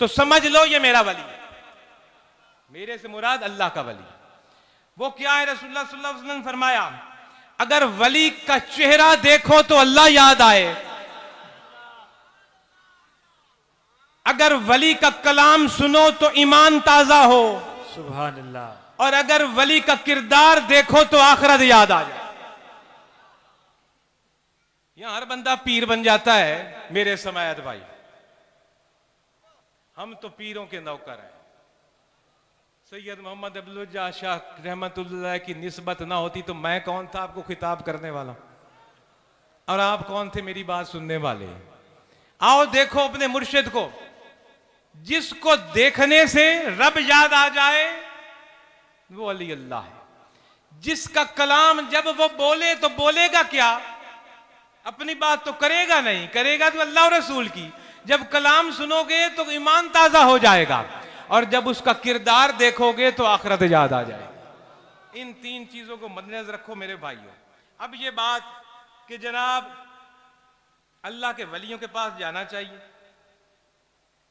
तो समझ लो ये मेरा वली है। मेरे से मुराद अल्लाह का वली। वो क्या है? रसूलुल्लाह सल्लल्लाहु अलैहि वसल्लम फरमाया, अगर वली का चेहरा देखो तो अल्लाह याद आए, अगर वली का कलाम सुनो तो ईमान ताजा हो, सुभान अल्लाह, और अगर वली का किरदार देखो तो आखिरत याद आ जाए। यहां हर बंदा पीर बन जाता है मेरे समायत भाई। हम तो पीरों के नौकर हैं। सैयद मोहम्मद अब्दुल शाह रहमतुल्लाह की निस्बत ना होती तो मैं कौन था आपको खिताब करने वाला, और आप कौन थे मेरी बात सुनने वाले। आओ देखो अपने मुर्शिद को, जिसको देखने से रब याद आ जाए वो अली अल्लाह है। जिसका कलाम जब वो बोले तो बोलेगा क्या? अपनी बात तो करेगा नहीं, करेगा तो अल्लाह और रसूल की। जब कलाम सुनोगे तो ईमान ताजा हो जाएगा, और जब उसका किरदार देखोगे तो आखिरत याद आ जाएगी। इन 3 चीजों को मद्देनजर रखो मेरे भाइयों। अब ये बात कि जनाब अल्लाह के वलियों के पास जाना चाहिए,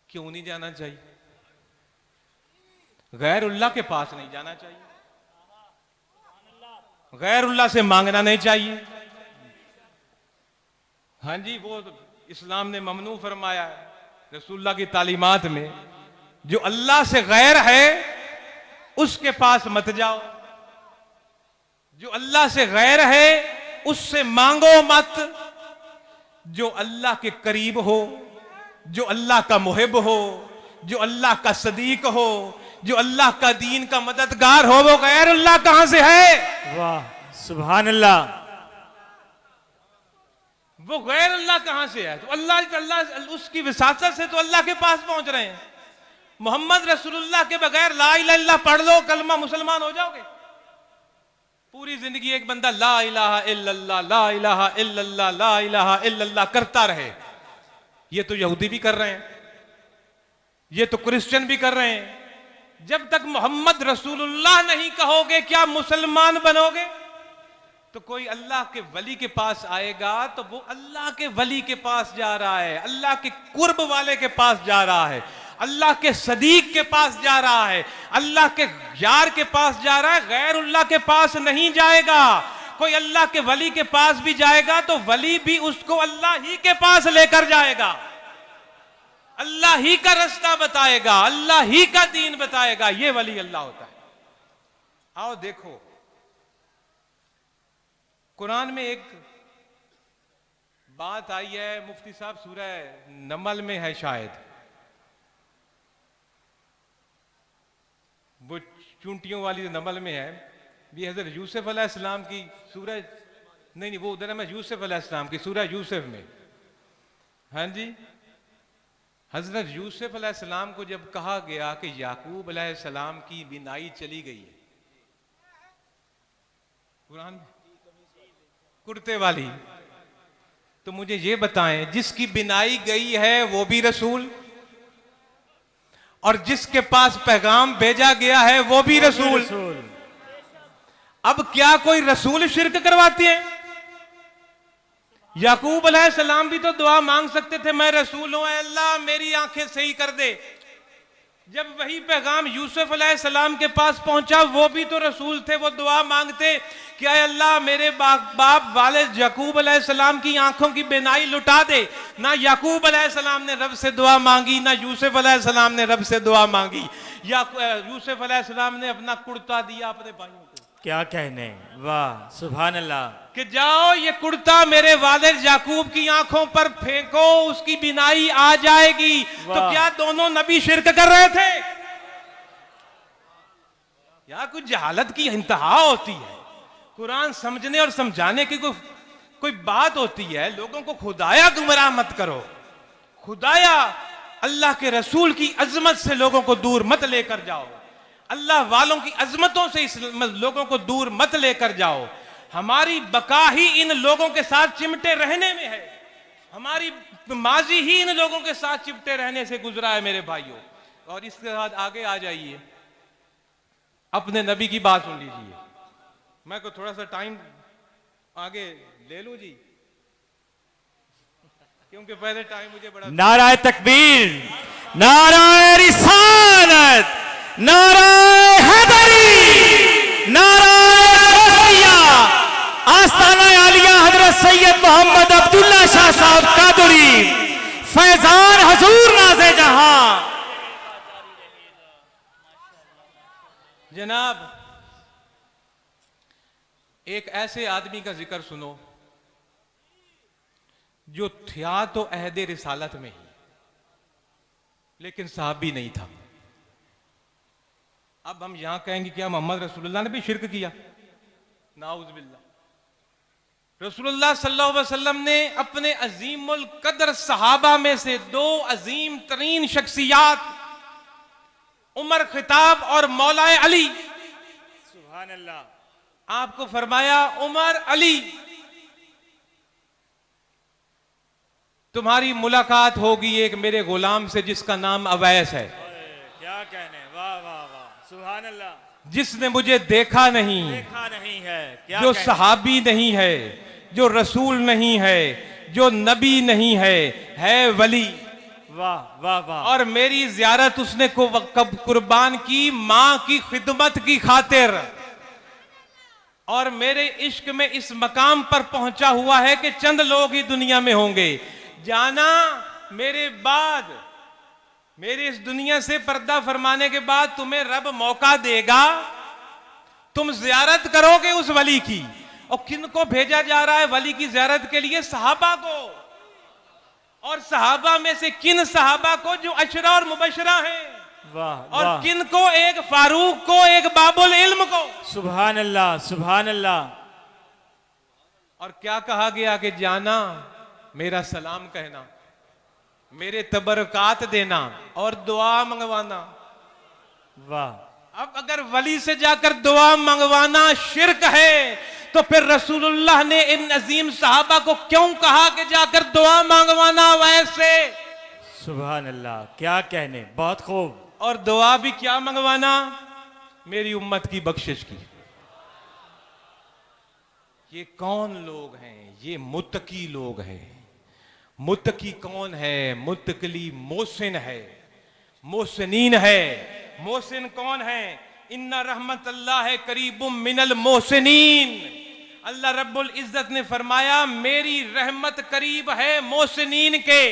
क्यों नहीं जाना चाहिए? गैरुल्लाह के पास नहीं जाना चाहिए, गैरुल्लाह से मांगना नहीं चाहिए। हाँ जी, वो तो इस्लाम ने ममनू फरमाया है रसूलुल्लाह की तालीमात में, जो अल्लाह से गैर है उसके पास मत जाओ, जो अल्लाह से गैर है उससे मांगो मत। जो अल्लाह के करीब हो, जो अल्लाह का मुहिब हो, जो अल्लाह का सदीक हो, जो अल्लाह का दीन का मददगार हो, वो गैरुल्लाह कहां से है? वाह, सुभान अल्लाह। वो गैरुल्लाह कहां से है? तो अल्लाह उसकी विसासत से तो अल्लाह के पास पहुंच रहे हैं। मोहम्मद रसूलुल्लाह के बगैर ला इलाहा इल्लल्लाह पढ़ लो, कलमा मुसलमान हो जाओगे। पूरी जिंदगी एक बंदा ला इलाहा इल्लल्लाह, ला इलाहा इल्लल्लाह, ला इलाहा इल्लल्लाह करता रहे। ये तो यहूदी भी कर रहे हैं, ये तो क्रिश्चियन भी कर रहे हैं। जब तक मोहम्मद रसूलुल्लाह नहीं कहोगे क्या मुसलमान बनोगे? तो कोई अल्लाह के वली के पास आएगा तो वो अल्लाह के वली के पास जा रहा है, अल्लाह के कुर्ब वाले के पास जा रहा है, अल्लाह के सदीक के पास जा रहा है, अल्लाह के यार के पास जा रहा है, गैरुल्लाह के पास नहीं जाएगा। कोई अल्लाह के वली के पास भी जाएगा तो वली भी उसको अल्लाह ही के पास लेकर जाएगा, अल्लाह ही का रास्ता बताएगा, अल्लाह ही का दीन बताएगा। ये वली अल्लाह होता है। आओ देखो, कुरान में एक बात आई है, मुफ्ती साहब सूरह नमल में है शायद, वो चूंटियों वाली जो नमल में है, भी हजरत यूसुफ अलैहिस्सलाम की सूरह नहीं, वो उधर है मैं यूसुफ अलैहिस्सलाम की सूरह यूसुफ में। हाँ जी, हजरत यूसुफ अलैहिस्सलाम को जब कहा गया कि याकूब अलैहिस्सलाम की बिनाई चली गई है, कुरान में कुर्ते वाली, तो मुझे ये बताएं, जिसकी बिनाई गई है वो भी रसूल, और जिसके पास पैगाम भेजा गया है वो भी रसूल। अब क्या कोई रसूल शिरक करवाते हैं? याकूब अलैहिस्सलाम भी तो दुआ मांग सकते थे, मैं रसूल हूं, अल्लाह मेरी आंखें सही कर दे। जब वही पैगाम यूसुफ अलैहिस्सलाम के पास पहुंचा, वो भी तो रसूल थे, वो दुआ मांगते कि अल्लाह मेरे बाप वाले याकूब अलैहिस्सलाम की आंखों की बिनाई लुटा दे। ना याकूब अलैहिस्सलाम ने रब से दुआ मांगी, ना यूसुफ अलैहिस्सलाम ने रब से दुआ मांगी। यूसुफ अलैहिस्सलाम ने अपना कुर्ता दिया अपने भाइयों को। क्या कहने, वाह सुभान अल्लाह, कि जाओ ये कुर्ता मेरे वालिद याकूब की आंखों पर फेंको, उसकी बिनाई आ जाएगी। तो क्या दोनों नबी शिरक कर रहे थे? या कुछ जहालत की इंतहा होती है। कुरान समझने और समझाने की कोई बात होती है। लोगों को खुदाया गुमराह मत करो, खुदाया अल्लाह के रसूल की अजमत से लोगों को दूर मत लेकर जाओ, अल्लाह वालों की अजमतों से इस लोगों को दूर मत लेकर जाओ। हमारी बका ही इन लोगों के साथ चिमटे रहने में है, हमारी माजी ही इन लोगों के साथ चिमटे रहने से गुजरा है मेरे भाइयों। और इसके बाद आगे आ जाइए, अपने नबी की बात सुन लीजिए। मैं को थोड़ा सा टाइम आगे ले लूं जी, क्योंकि पहले टाइम मुझे बड़ा। नाराए तकबीर, नाराए रिसालत, नाराए हैदरी, नाराए गौसिया, आस्ताना आलिया हजरत सैयद मोहम्मद अब्दुल्ला शाह साहब कादरी, फैजान हजूर नाज़े जहां। जनाब, एक ऐसे आदमी का जिक्र सुनो जो था तो अहदे रिसालत में ही, लेकिन साहबी नहीं था। अब हम यहां कहेंगे क्या मोहम्मद रसूलुल्लाह ने भी शिरक किया? नाउज़ बिल्लाह। रसूलुल्लाह सल्लल्लाहु अलैहि वसल्लम ने अपने अजीमुल कदर सहाबा में से दो अजीम तरीन शख्सियात उमर खिताब और मौलाए अली, सुभान अल्लाह, आपको फरमाया उमर अली तुम्हारी मुलाकात होगी एक मेरे गुलाम से जिसका नाम अवैस है। क्या कहने, वाह वाह वाह, सुभान अल्लाह। जिसने मुझे देखा नहीं, देखा नहीं है, क्या जो कहने? सहाबी नहीं है, जो रसूल नहीं है, जो नबी नहीं है वली। वाह वाह वाह। और मेरी जियारत उसने को कब कुर्बान की मां की खिदमत की खातिर, और मेरे इश्क में इस मकाम पर पहुंचा हुआ है कि चंद लोग ही दुनिया में होंगे। जाना मेरे बाद, मेरे इस दुनिया से पर्दा फरमाने के बाद तुम्हें रब मौका देगा, तुम जियारत करोगे उस वली की। और किन को भेजा जा रहा है वली की जियारत के लिए? सहाबा को। और सहाबा में से किन सहाबा को? जो अशरा और मुबशरा हैं। वाह और वाह, किन को? एक फारूक को, एक बाबुल इल्म को। सुभान अल्लाह, सुभान अल्लाह। और क्या कहा गया कि जाना मेरा सलाम कहना, मेरे तबरकात देना और दुआ मंगवाना। वाह। अब अगर वली से जाकर दुआ मंगवाना शिरक है, तो फिर रसूलुल्लाह ने इन अजीम सहाबा को क्यों कहा कि जाकर दुआ मंगवाना वैसे? सुभान अल्लाह, क्या कहने, बहुत खूब। और दुआ भी क्या मंगवाना? मेरी उम्मत की बख्शिश की। ये कौन लोग हैं? ये मुत्तकी लोग हैं। मुत्तकी कौन है? मुत्तकली मोहसिन है, मोहसिनीन है। मोहसिन कौन है? इन्ना रहमत अल्लाह करीबुम मिनल मोहसिनीन। अल्लाह रब्बुल इज्जत ने फरमाया मेरी रहमत करीब है मोहसिनीन के।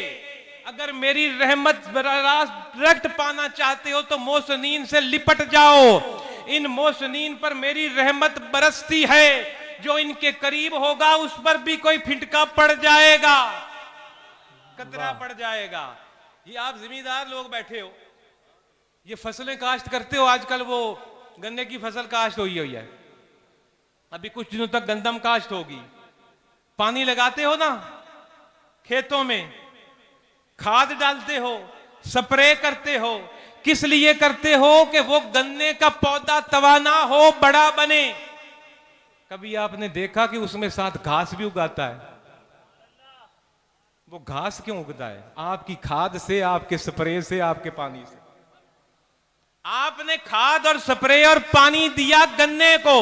अगर मेरी रहमत डायरेक्ट पाना चाहते हो तो मोहसिनीन से लिपट जाओ। इन मोहसिनीन पर मेरी रहमत बरसती है। जो इनके करीब होगा उस पर भी कोई फिटका पड़ जाएगा, कतरा पड़ जाएगा। ये आप जिम्मेदार लोग बैठे हो, ये फसलें काश्त करते हो। आजकल वो गन्ने की फसल काश्त हुई है, अभी कुछ दिनों तक गंदम काश्त होगी। पानी लगाते हो ना खेतों में, खाद डालते हो, स्प्रे करते हो। किस लिए करते हो? कि वो गन्ने का पौधा तवाना हो, बड़ा बने। कभी आपने देखा कि उसमें साथ घास भी उगाता है? वो घास क्यों उगता है? आपकी खाद से, आपके स्प्रे से, आपके पानी से। आपने खाद और स्प्रे और पानी दिया गन्ने को,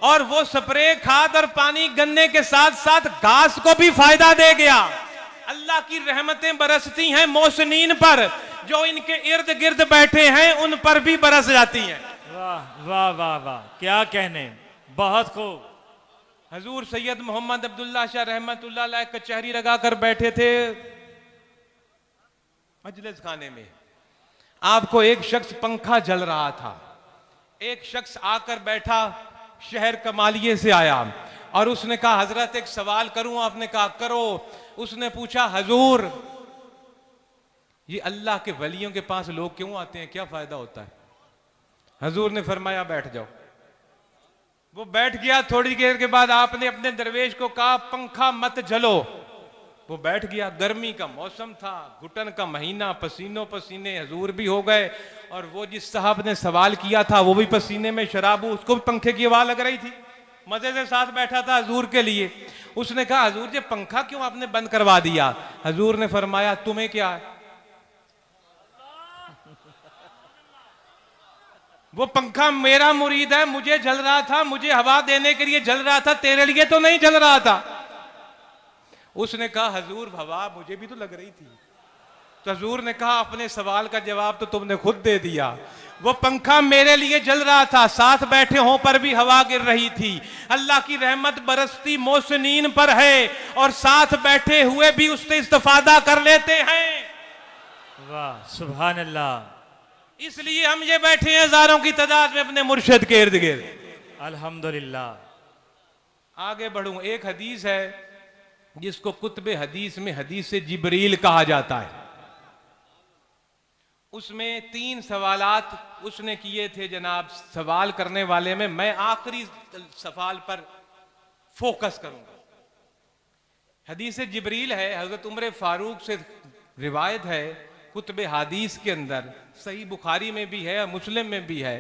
और वो स्प्रे, खाद और पानी गन्ने के साथ साथ घास को भी फायदा दे गया। अल्लाह की रहमतें बरसती हैं मोहसिनीन पर, जो इनके इर्द गिर्द बैठे हैं उन पर भी बरस जाती हैं। वाह वाह वाह वाह, क्या कहने, बहुत खूब। हजूर सैयद मोहम्मद अब्दुल्ला शाह रहमतुल्लाह अलैह कचहरी लगाकर बैठे थे मजलिस खाने में। आपको एक शख्स, पंखा जल रहा था, एक शख्स आकर बैठा, शहर कमालिये से आया, और उसने कहा हजरत एक सवाल करूं? आपने कहा करो। उसने पूछा हजूर ये अल्लाह के वलियों के पास लोग क्यों आते हैं, क्या फायदा होता है? हजूर ने फरमाया बैठ जाओ। वो बैठ गया। थोड़ी देर के बाद आपने अपने दरवेश को कहा पंखा मत जलो। वो बैठ गया। गर्मी का मौसम था, घुटन का महीना, पसीनों पसीने हजूर भी हो गए, और वो जिस साहब ने सवाल किया था वो भी पसीने में शराबू, उसको भी पंखे की आवाज लग रही थी। मजे से साथ बैठा था हजूर के लिए। उसने कहा हजूर ये पंखा क्यों आपने बंद करवा दिया? हजूर ने फरमाया तुम्हें क्या है? वो पंखा मेरा मुरीद है, मुझे जल रहा था, मुझे हवा देने के लिए जल रहा था, तेरे लिए तो नहीं जल रहा था। उसने कहा हजूर हवा मुझे भी तो लग रही थी। तो हजूर ने कहा अपने सवाल का जवाब तो तुमने खुद दे दिया। वो पंखा मेरे लिए जल रहा था, साथ बैठे हों पर भी हवा गिर रही थी। अल्लाह की रहमत बरसती मोहसिनीन पर है और साथ बैठे हुए भी उससे इस्तिफादा कर लेते हैं। वाह सुभान अल्लाह। इसलिए हम ये बैठे हैं हजारों की तादाद में अपने मुर्शिद के इर्द गिर्द। अल्हम्दुलिल्लाह। आगे बढ़ूं, एक हदीस है जिसको कुतुब हदीस में हदीस से जिब्रील कहा जाता है। उसमें 3 सवालात उसने किए थे जनाब। सवाल करने वाले में मैं आखिरी सवाल पर फोकस करूंगा। हदीस जिब्रील है, हजरत उमर फारूक से रिवायत है कुतुब हदीस के अंदर, सही बुखारी में भी है, मुस्लिम में भी है।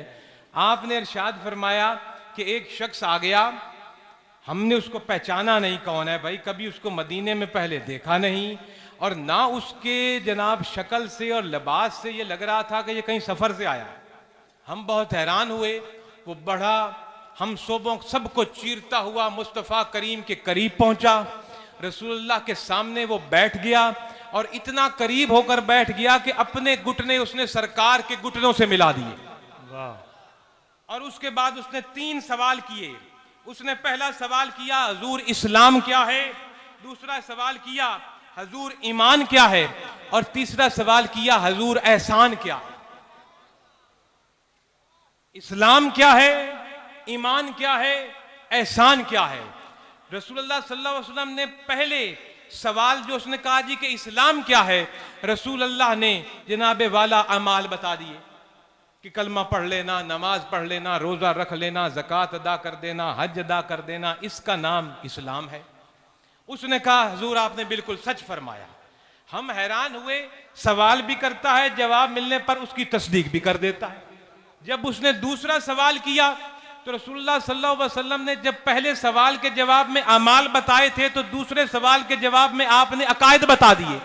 आपने इरशाद फरमाया कि एक शख्स आ गया, हमने उसको पहचाना नहीं कौन है भाई, कभी उसको मदीने में पहले देखा नहीं और ना उसके जनाब शक्ल से और लिबास से ये लग रहा था कि ये कहीं सफर से आया। हम बहुत हैरान हुए। वो बढ़ा, हम सबको चीरता हुआ मुस्तफ़ा करीम के करीब पहुंचा। रसूलुल्लाह के सामने वो बैठ गया और इतना करीब होकर बैठ गया कि अपने घुटने उसने सरकार के घुटनों से मिला दिए। वाह। और उसके बाद उसने 3 सवाल किए। उसने पहला सवाल किया हजूर इस्लाम क्या है, दूसरा सवाल किया हजूर ईमान क्या है और तीसरा सवाल किया हजूर एहसान क्या है। इस्लाम क्या है, ईमान क्या है, एहसान क्या है। रसूलुल्लाह सल्लल्लाहु अलैहि वसल्लम ने पहले सवाल जो उसने कहा जी कि इस्लाम क्या है, रसूलुल्लाह ने जनाबे वाला अमाल बता दिए कि कलमा पढ़ लेना, नमाज पढ़ लेना, रोजा रख लेना, ज़कात अदा कर देना, हज अदा कर देना, इसका नाम इस्लाम है। उसने कहा हुजूर आपने बिल्कुल सच फरमाया। हम हैरान हुए, सवाल भी करता है, जवाब मिलने पर उसकी तस्दीक भी कर देता है। जब उसने दूसरा सवाल किया तो रसूलुल्लाह सल्लल्लाहु अलैहि वसल्लम ने जब पहले सवाल के जवाब में अमाल बताए थे तो दूसरे सवाल के जवाब में आपने अकायद बता दिए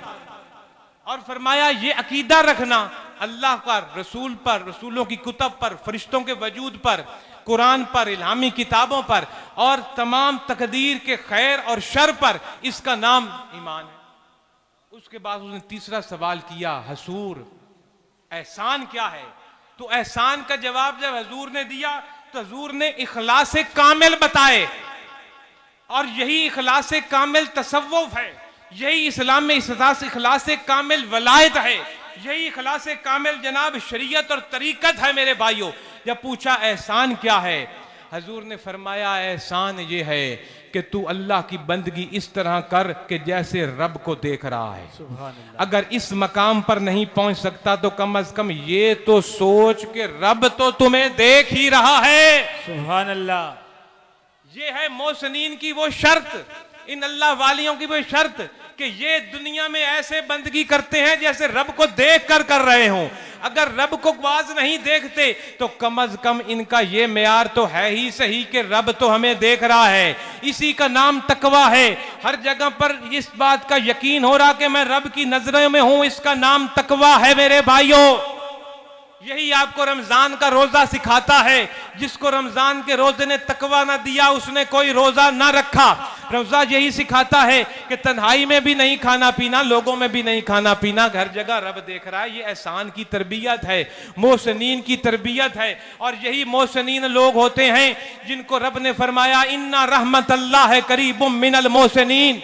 और फरमाया ये अकीदा रखना अल्लाह का रसूल पर, रसूलों की कुतब पर, फरिश्तों के वजूद पर, कुरान पर, इल्हामी किताबों पर और तमाम तकदीर के खैर और शर पर, इसका नाम ईमान है। उसके बाद उसने तीसरा सवाल किया हसूर एहसान क्या है। तो एहसान का जवाब जब हजूर ने दिया तो हजूर ने इखलास कामिल बताए और यही इखलास कामिल तसव्वुफ है, यही इस्लाम में इखलास कामिल वलायत है, यही इखलास कामिल जनाब शरीयत और तरीकत है। मेरे भाइयों, जब पूछा एहसान क्या है, हजूर ने फरमाया एहसान ये है कि तू अल्लाह की बंदगी इस तरह कर कि जैसे रब को देख रहा है। अगर इस मकाम पर नहीं पहुंच सकता तो कम से कम ये तो सोच कि रब तो तुम्हें देख ही रहा है। सुभान अल्लाह। ये है मोहसिनीन की वो शर्त, इन अल्लाह वालियों की वो शर्त कि ये दुनिया में ऐसे बंदगी करते हैं जैसे रब को देख कर रहे हों। अगर रब को बाज नहीं देखते तो कम अज कम इनका ये मेयार तो है ही सही कि रब तो हमें देख रहा है। इसी का नाम तकवा है। हर जगह पर इस बात का यकीन हो रहा कि मैं रब की नजरों में हूं, इसका नाम तकवा है। मेरे भाइयों, यही आपको रमजान का रोजा सिखाता है। जिसको रमजान के रोजे ने तकवा ना दिया उसने कोई रोजा ना रखा। रोजा यही सिखाता है कि तन्हाई में भी नहीं खाना पीना, लोगों में भी नहीं खाना पीना, हर जगह रब देख रहा है। ये एहसान की तरबियत है, मोहसिनीन की तरबियत है। और यही मोहसिनीन लोग होते हैं जिनको रब ने फरमाया इन्ना रहमतल्लाह करीबुम मिनल मोहसिनीन।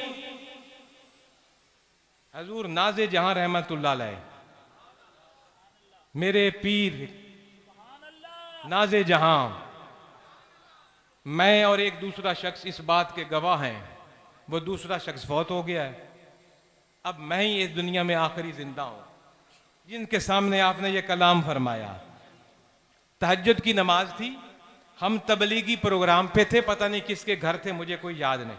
हजूर नाज़े जहां रहमतुल्लाह अलैह, मेरे पीर नाज़े जहां, मैं और एक दूसरा शख्स इस बात के गवाह हैं। वो दूसरा शख्स फौत हो गया है, अब मैं ही इस दुनिया में आखिरी जिंदा हूं जिनके सामने आपने ये कलाम फरमाया। तहज्जुद की नमाज थी, हम तबलीगी प्रोग्राम पे थे, पता नहीं किसके घर थे, मुझे कोई याद नहीं।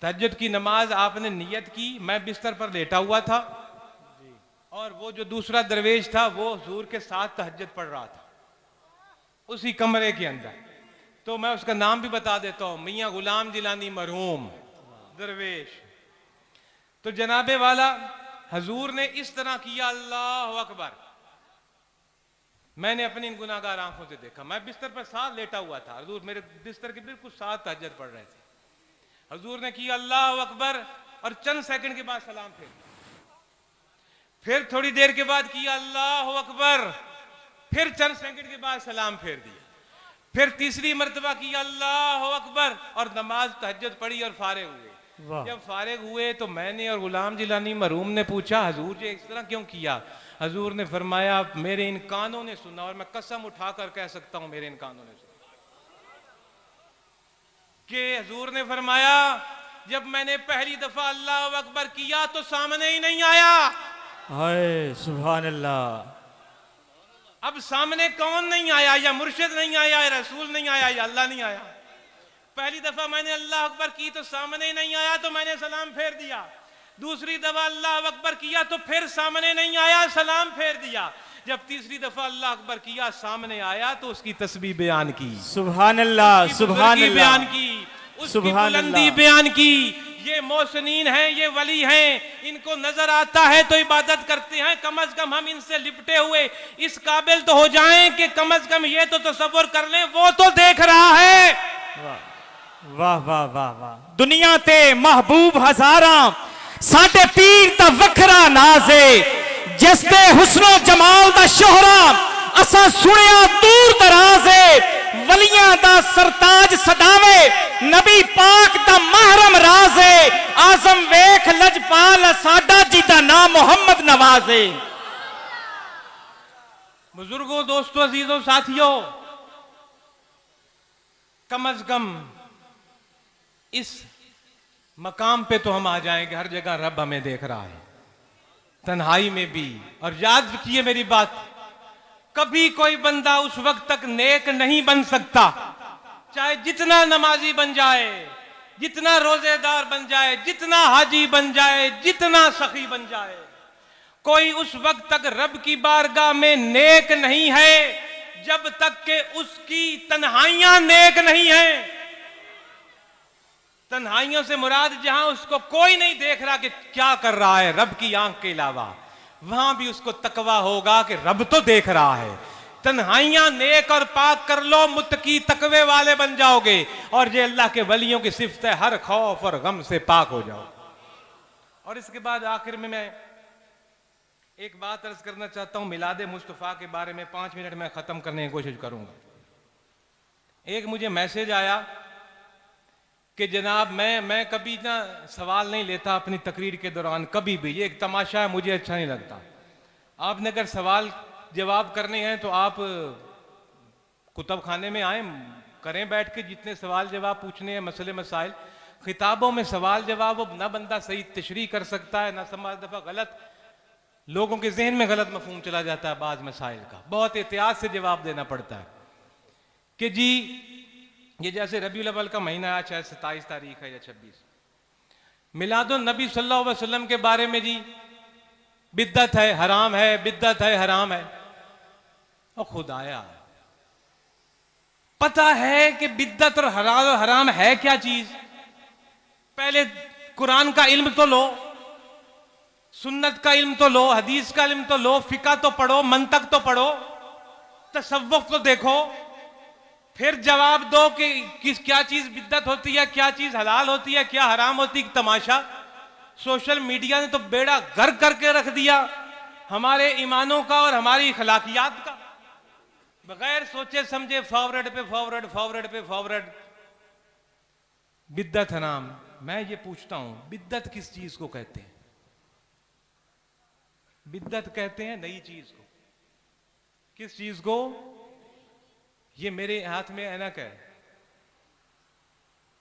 तहज्जुद की नमाज आपने नियत की, मैं बिस्तर पर लेटा हुआ था और वो जो दूसरा दरवेश था वो हुजूर के साथ तहज्जुद पढ़ रहा था उसी कमरे के अंदर। तो मैं उसका नाम भी बता देता हूं, मियां गुलाम जिलानी मरहूम दरवेश। तो जनाबे वाला हजूर ने इस तरह किया, अल्लाह अकबर, मैंने अपनी इन गुनाहगार आंखों से देखा। मैं बिस्तर पर साथ लेटा हुआ था, हुजूर मेरे बिस्तर के बिल्कुल साथ तहज्जुद पढ़ रहे थे। हुजूर ने किया अल्लाह अकबर और चंद सेकंड के बाद सलाम फेर दिया। फिर थोड़ी देर के बाद किया अल्लाह अकबर, फिर चंद सेकंड के बाद सलाम फेर दिया। फिर तीसरी मर्तबा किया अल्लाह अकबर और नमाज तहज्जुद पढ़ी और फारिग हुए। जब फारिग हुए तो मैंने और गुलाम जिलानी मरहूम ने पूछा, हुजूर जी इस तरह क्यों किया? हुजूर ने फरमाया, मेरे इन कानों ने सुना, और मैं कसम उठाकर कह सकता हूं मेरे इन कानों ने सुना, कि हुजूर ने फरमाया जब मैंने पहली दफा अल्लाह अकबर किया तो सामने ही नहीं आया। हाय सुभान अल्लाह। अब सामने कौन नहीं आया? या मुर्शिद नहीं आया, या रसूल नहीं आया, या अल्लाह नहीं आया। पहली दफा मैंने अल्लाह अकबर की तो सामने ही नहीं आया, तो मैंने सलाम फेर दिया। दूसरी दफा अल्लाह अकबर किया तो फिर सामने नहीं आया, सलाम फेर दिया। जब तीसरी दफा अल्लाह अकबर किया सामने आया तो उसकी तस्बीह बयान की, सुभान अल्लाह, सुभान अल्लाह, बयान की, उसकी बुलंदी बयान की। ये मोहसिनीन हैं, ये वली हैं, इनको नजर आता है तो इबादत करते हैं। कम अज कम हम इनसे लिपटे हुए इस काबिल तो हो जाएं कि कम अज कम ये तो तसव्वुर कर लें, वो तो देख रहा है। वाह वाह वाह वाह। दुनिया ते महबूब हजारा, साडे पीर दा वखरा नाज़े, जिस दे हुस्नो जमाल दा शोहरा असा सुनिया दूर दराजे। वलियां दा सरताज सदावे, नबी पाक दा महरम राज़े। आजम वेख लजपाल साडा जिदा नाम मोहम्मद नवाजे। बुजुर्गों, दोस्तों, अजीजों, साथियों, कम अज कम इस मकाम पे तो हम आ जाएंगे, हर जगह रब हमें देख रहा है, तन्हाई में भी। और याद रखिए मेरी बात, कभी कोई बंदा उस वक्त तक नेक नहीं बन सकता, चाहे जितना नमाजी बन जाए, जितना रोजेदार बन जाए, जितना हाजी बन जाए, जितना सखी बन जाए, कोई उस वक्त तक रब की बारगाह में नेक नहीं है जब तक के उसकी तन्हाइयां नेक नहीं है। तन्हाइयों से मुराद जहां उसको कोई नहीं देख रहा कि क्या कर रहा है रब की आंख के अलावा, वहां भी उसको तकवा होगा कि रब तो देख रहा है। तन्हाइयां नेक और पाक कर लो, मुत्तकी तकवे वाले बन जाओगे, और ये अल्लाह के वलियों की सिफत है, हर खौफ और गम से पाक हो जाओ। और इसके बाद आखिर में मैं एक बात अर्ज करना चाहता हूं मिलाद मुस्तफा के बारे में। 5 मिनट में खत्म करने की कोशिश करूंगा। एक मुझे मैसेज आया कि जनाब मैं कभी ना सवाल नहीं लेता अपनी तकरीर के दौरान, कभी भी। ये एक तमाशा है, मुझे अच्छा नहीं लगता। आपने अगर सवाल जवाब करने हैं तो आप कुतब खाने में आए, करें बैठ के, जितने सवाल जवाब पूछने हैं, मसले मसाइल। खिताबों में सवाल जवाब ना बंदा सही तशरीह कर सकता है, ना समाज दफा गलत, लोगों के जहन में गलत मफहूम चला जाता है बाज मसाइल का। बहुत एहतियात से जवाब देना पड़ता है कि जी ये जैसे रबीउल अव्वल का महीना है, चाहे 27 तारीख है या 26, मिलादुन नबी सल्लल्लाहु अलैहि वसल्लम के बारे में जी बिद्दत है, हराम है, बिद्दत है, हराम है। और खुदाया पता है कि बिद्दत और हराम है क्या चीज? पहले कुरान का इल्म तो लो, सुन्नत का इल्म तो लो, हदीस का इल्म तो लो, फिका तो पढ़ो, मंतक तो पढ़ो, तसव्वुफ तो देखो, फिर जवाब दो कि क्या चीज बिद्दत होती है, क्या चीज हलाल होती है, क्या हराम होती है। तमाशा सोशल मीडिया ने तो बेड़ा गर्क करके रख दिया हमारे ईमानों का और हमारी अखलाकियात का। बगैर सोचे समझे फॉरवर्ड पे फॉरवर्ड, फॉरवर्ड पे फॉरवर्ड, बिद्दत हराम। मैं ये पूछता हूं, बिद्दत किस चीज को कहते हैं? बिद्दत कहते हैं नई चीज को। किस चीज को? ये मेरे हाथ में ऐनक है,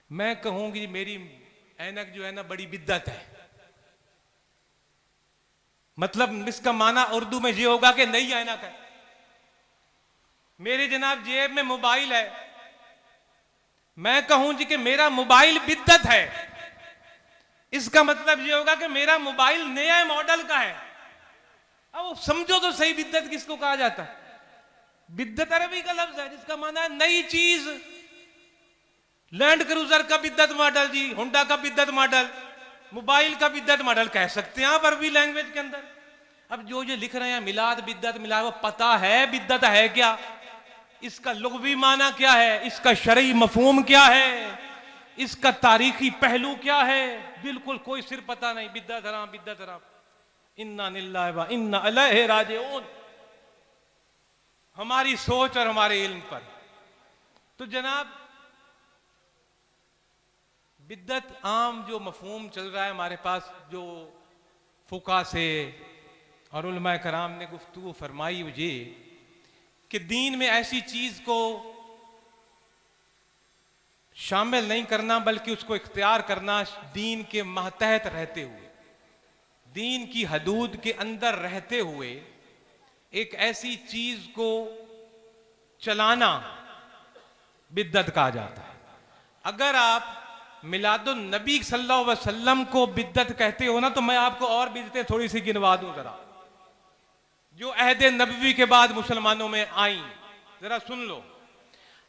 मैं कहूंगी मेरी ऐनक जो है ना बड़ी बिद्दत है। मतलब इसका माना उर्दू में ये होगा कि नई ऐनक है। मेरे जनाब जेब में मोबाइल है, मैं कहूं जी कि मेरा मोबाइल बिद्दत है, इसका मतलब ये होगा कि मेरा मोबाइल नया मॉडल का है। अब समझो तो सही बिद्दत किसको कहा जाता है। बिद्दत अरबी का लफ्ज है जिसका माना है नई चीज। लैंड क्रूजर का बिद्दत मॉडल जी, होंडा का बिद्दत मॉडल, मोबाइल का बिद्दत मॉडल कह सकते हैं आप अरबी लैंग्वेज के अंदर। अब जो ये लिख रहे हैं मिलाद बिद्दत मिलाद, वो पता है बिद्दत है क्या, इसका लुग़वी माना क्या है, इसका शरई मफहूम क्या है, इसका तारीखी पहलू क्या है, बिल्कुल कोई सिर पता नहीं। बिद्दत हराम, बिद्दत हराम। इन्ना लिल्लाहि व इन्ना इलैहि राजिऊन। हमारी सोच और हमारे इल्म पर। तो जनाब, बिद्दत आम जो मफहूम चल रहा है हमारे पास, जो फुका से और उलमा कराम ने गुफ्तगू फरमाई, ये कि दीन में ऐसी चीज को शामिल नहीं करना बल्कि उसको इख्तियार करना, दीन के महतहत रहते हुए, दीन की हदूद के अंदर रहते हुए एक ऐसी चीज को चलाना बिद्दत कहा जाता है। अगर आप मिलादुन नबी सल्लल्लाहु अलैहि वसल्लम को बिद्दत कहते हो ना, तो मैं आपको और बिद्दतें थोड़ी सी गिनवा दूं जरा, जो अहद नबवी के बाद मुसलमानों में आई। जरा सुन लो।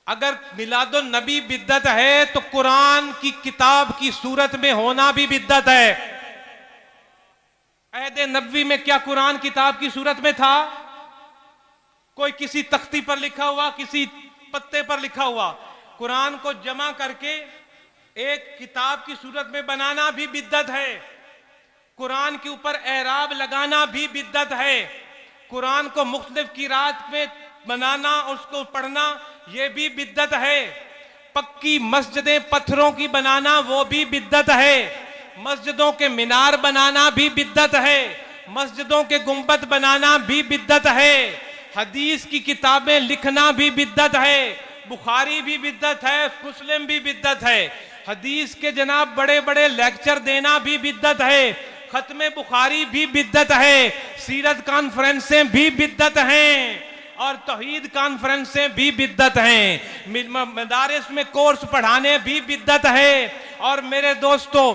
अगर मिलादुन नबी बिद्दत है तो कुरान की किताब की सूरत में होना भी बिद्दत है। अहद नबवी में क्या कुरान किताब की सूरत में था? कोई किसी तख्ती पर लिखा हुआ, किसी पत्ते पर लिखा हुआ। कुरान को जमा करके एक किताब की सूरत में बनाना भी बिद्दत है। कुरान के ऊपर एराब लगाना भी बिद्दत है। कुरान को मुख्तलिफ किरात में बनाना, उसको पढ़ना, यह भी बिद्दत है। पक्की मस्जिदें पत्थरों की बनाना, वो भी बिद्दत है। मस्जिदों के मीनार बनाना भी बिद्दत है। मस्जिदों के गुंबद बनाना भी बिद्दत है। हदीस की किताबें लिखना भी बिद्दत है। बुखारी भी बिद्दत है, मुस्लिम भी बिद्दत है। हदीस के जनाब बड़े बड़े लेक्चर देना भी बिद्दत है। खत्मे बुखारी भी बिद्दत है। सीरत कॉन्फ्रेंसें भी बिद्दत हैं और तौहीद कॉन्फ्रेंसें भी बिद्दत हैं। मदारिस में कोर्स पढ़ाने भी बिद्दत है। और मेरे दोस्तों,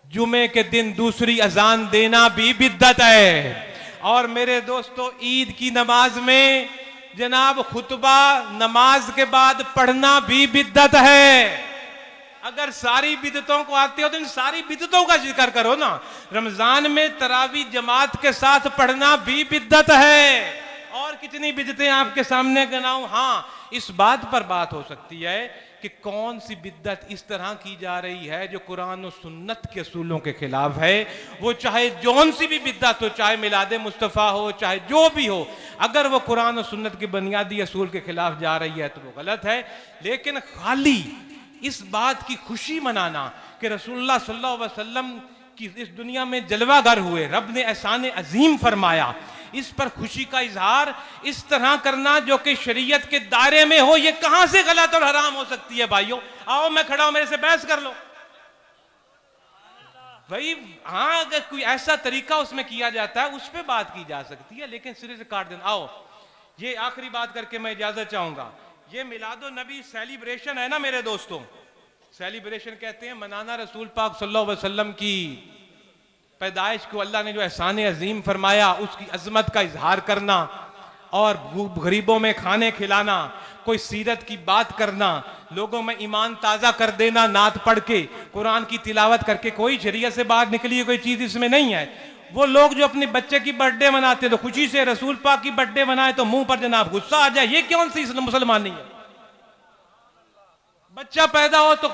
जुमे के दिन दूसरी अजान देना भी बिद्दत है। और मेरे दोस्तों, ईद की नमाज में जनाब खुतबा नमाज के बाद पढ़ना भी बिद्दत है। अगर सारी बिदतों को आते हो तो इन सारी बिदतों का जिक्र करो ना। रमजान में तरावी जमात के साथ पढ़ना भी बिद्दत है। और कितनी बिदतें आपके सामने गिनाऊं। हाँ, इस बात पर बात हो सकती है कि कौन सी बिद्दत इस तरह की जा रही है जो कुरान और सुन्नत के असूलों के खिलाफ है। वो चाहे जौन सी भी बिद्दत हो, चाहे मिलादे मुस्तफ़ा हो, चाहे जो भी हो, अगर वो कुरान और सुन्नत के बुनियादी असूल के खिलाफ जा रही है तो वो गलत है। लेकिन खाली इस बात की खुशी मनाना कि रसूलुल्लाह सल्लल्लाहु अलैहि वसल्लम की इस दुनिया में जलवागर हुए, रब ने एहसान अजीम फरमाया, इस पर खुशी का इजहार इस तरह करना जो कि शरीयत के दायरे में हो, ये कहां से गलत और हराम हो सकती है? भाइयों आओ, मैं खड़ा हूं, मेरे से बहस कर लो भाई। हाँ, अगर कोई ऐसा तरीका उसमें किया जाता है उस पर बात की जा सकती है, लेकिन सिरे से काट देना। आओ, ये आखिरी बात करके मैं इजाजत चाहूंगा। ये मिलादुन नबी सेलिब्रेशन है ना मेरे दोस्तों, सेलिब्रेशन कहते हैं मनाना रसूल पाक सल्लल्लाहु अलैहि वसल्लम की पैदाइश को अल्लाह ने जो एहसान अजीम फरमाया उसकी अजमत का इजहार करना, और गरीबों में खाने खिलाना, कोई सीरत की बात करना, लोगों में ईमान ताज़ा कर देना, नात पढ़ के, कुरान की तिलावत करके। कोई शरीयत से बाहर निकली कोई चीज़ इसमें नहीं है। वो लोग जो अपने बच्चे की बर्थडे मनाते तो खुशी से रसूल पाक की बर्थडे मनाए तो मुंह पर जनाब गुस्सा आ जाए, ये कौन सी मुसलमान नहीं है? बच्चा पैदा हो तो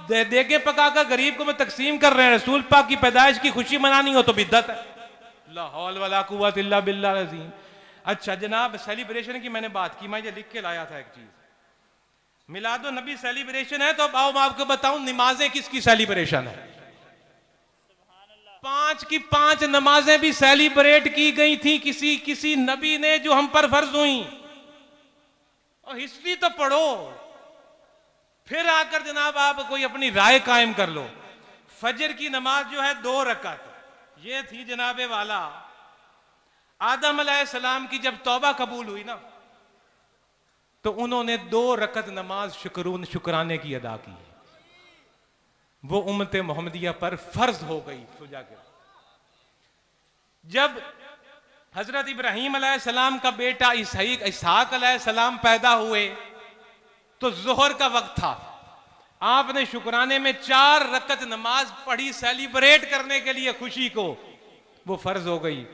देगे पकाकर गरीब को में तकसीम कर रहे हैं। रसूल पाक की पैदाइश की खुशी मनानी हो तो बिद्दत है। ला हौल वला कुव्वत इल्ला बिल्लाह अज़ीम। अच्छा जनाब, सेलिब्रेशन की मैंने बात की, मैं ये लिख के लाया था एक चीज। मिलादुन नबी सेलिब्रेशन है तो अब आओ मैं आपको बताऊं नमाजें किसकी सेलिब्रेशन है। 5 की 5 नमाजें भी सेलिब्रेट की गई थी किसी नबी ने जो हम पर फर्ज हुई। और हिस्ट्री तो पढ़ो, फिर आकर जनाब आप कोई अपनी राय कायम कर लो। फजर की नमाज जो है 2 रकात, ये थी जनाबे वाला आदम अलैहिस्सलाम की जब तौबा कबूल हुई ना, तो उन्होंने 2 रकत नमाज शुक्राने की अदा की। वो उम्मत मोहम्मदिया पर फर्ज हो गई सुजा के। जब हजरत इब्राहीम अलैहिस्सलाम का बेटा इसहाक अलैहिस्सलाम पैदा हुए तो जोहर का वक्त था। आपने शुक्राने में 4 रकत नमाज पढ़ी सेलिब्रेट करने के लिए खुशी को, वो फर्ज हो गई।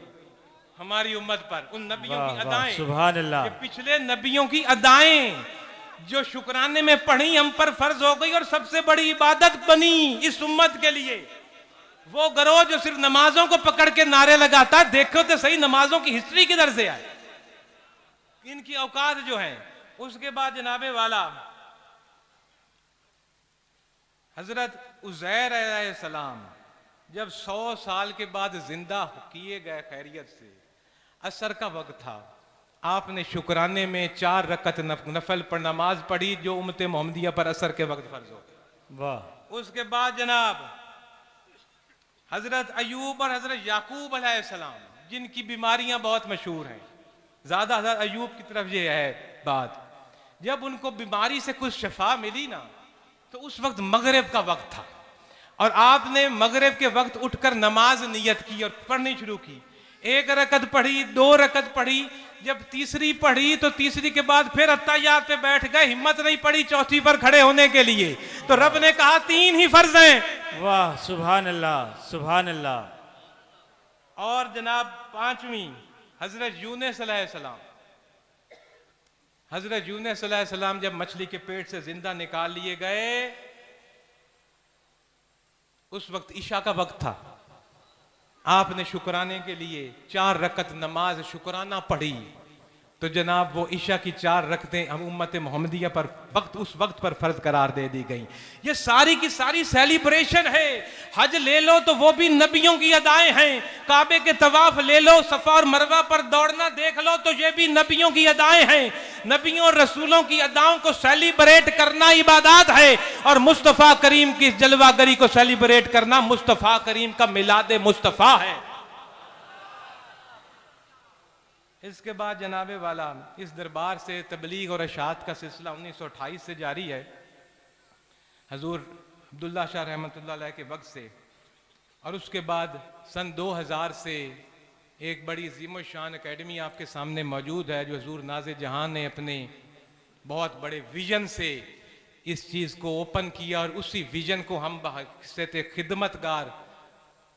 हमारी उम्मत पर, उन नबियों वाह की वाह अदाएं, सुभान अल्लाह। ये पिछले नबियों की अदाएं जो शुक्राने में पढ़ी हम पर फर्ज हो गई और सबसे बड़ी इबादत बनी इस उम्मत के लिए। वो गरोह जो सिर्फ नमाजों को पकड़ के नारे लगाता है, देखो तो सही नमाजों की हिस्ट्री किधर से आई, इनकी औकात जो है। उसके बाद जनाबे वाला हजरत उज़ैर अलैहिस्सलाम जब 100 साल के बाद जिंदा किए गए खैरियत से, असर का वक्त था, आपने शुक्राने में 4 रकत नफल पर नमाज पढ़ी जो उम्मत मोहम्मदिया पर असर के वक्त फर्ज हो गई। वाह। उसके बाद जनाब हजरत अयूब और हजरत याकूब अलैहिस्सलाम, जिनकी बीमारियां बहुत मशहूर हैं, ज्यादा हजरत अयूब की तरफ ये है बात, जब उनको बीमारी से कुछ शफा मिली ना, तो उस वक्त मगरिब का वक्त था और आपने मगरिब के वक्त उठकर नमाज नियत की और पढ़नी शुरू की। 1 रकत पढ़ी, 2 रकत पढ़ी, जब तीसरी पढ़ी तो तीसरी के बाद फिर अत्ताहियात पे बैठ गए, हिम्मत नहीं पड़ी चौथी पर खड़े होने के लिए, तो रब ने कहा 3 ही फर्ज हैं। वाह सुभान अल्लाह सुभान अल्लाह। और जनाब 5वीं हजरत यूनुस अलैहिस्सलाम, हजरत यूनुस अलैहिस्सलाम जब मछली के पेट से जिंदा निकाल लिए गए, उस वक्त ईशा का वक्त था, आपने शुक्राने के लिए 4 रकत नमाज शुक्राना पढ़ी, तो जनाब वो ईशा की 4 रकतें हम उम्मत मोहम्मदिया पर उस वक्त पर फर्ज करार दे दी गई। ये सारी की सारी सेलिब्रेशन है। हज ले लो तो वो भी नबियों की अदाएं हैं, काबे के तवाफ ले लो, सफा और मरवा पर दौड़ना देख लो तो ये भी नबियों की अदाएं हैं। नबियों और रसूलों की अदाओं को सेलिब्रेट करना इबादत है और मुस्तफ़ा करीम की जलवागरी को सेलिब्रेट करना मुस्तफ़ा करीम का मिलाद मुस्तफ़ा है। इसके बाद जनाबे वाला इस दरबार से तबलीग और अशात का सिलसिला 1928 से जारी है, हजूर अब्दुल्ला शाह रहमतुल्लाह अलैह के वक्त से, और उसके बाद सन 2000 से एक बड़ी अजीम शान एकेडमी आपके सामने मौजूद है, जो हजूर नाज़े जहां ने अपने बहुत बड़े विजन से इस चीज़ को ओपन किया और उसी विजन को हम से खिदमतगार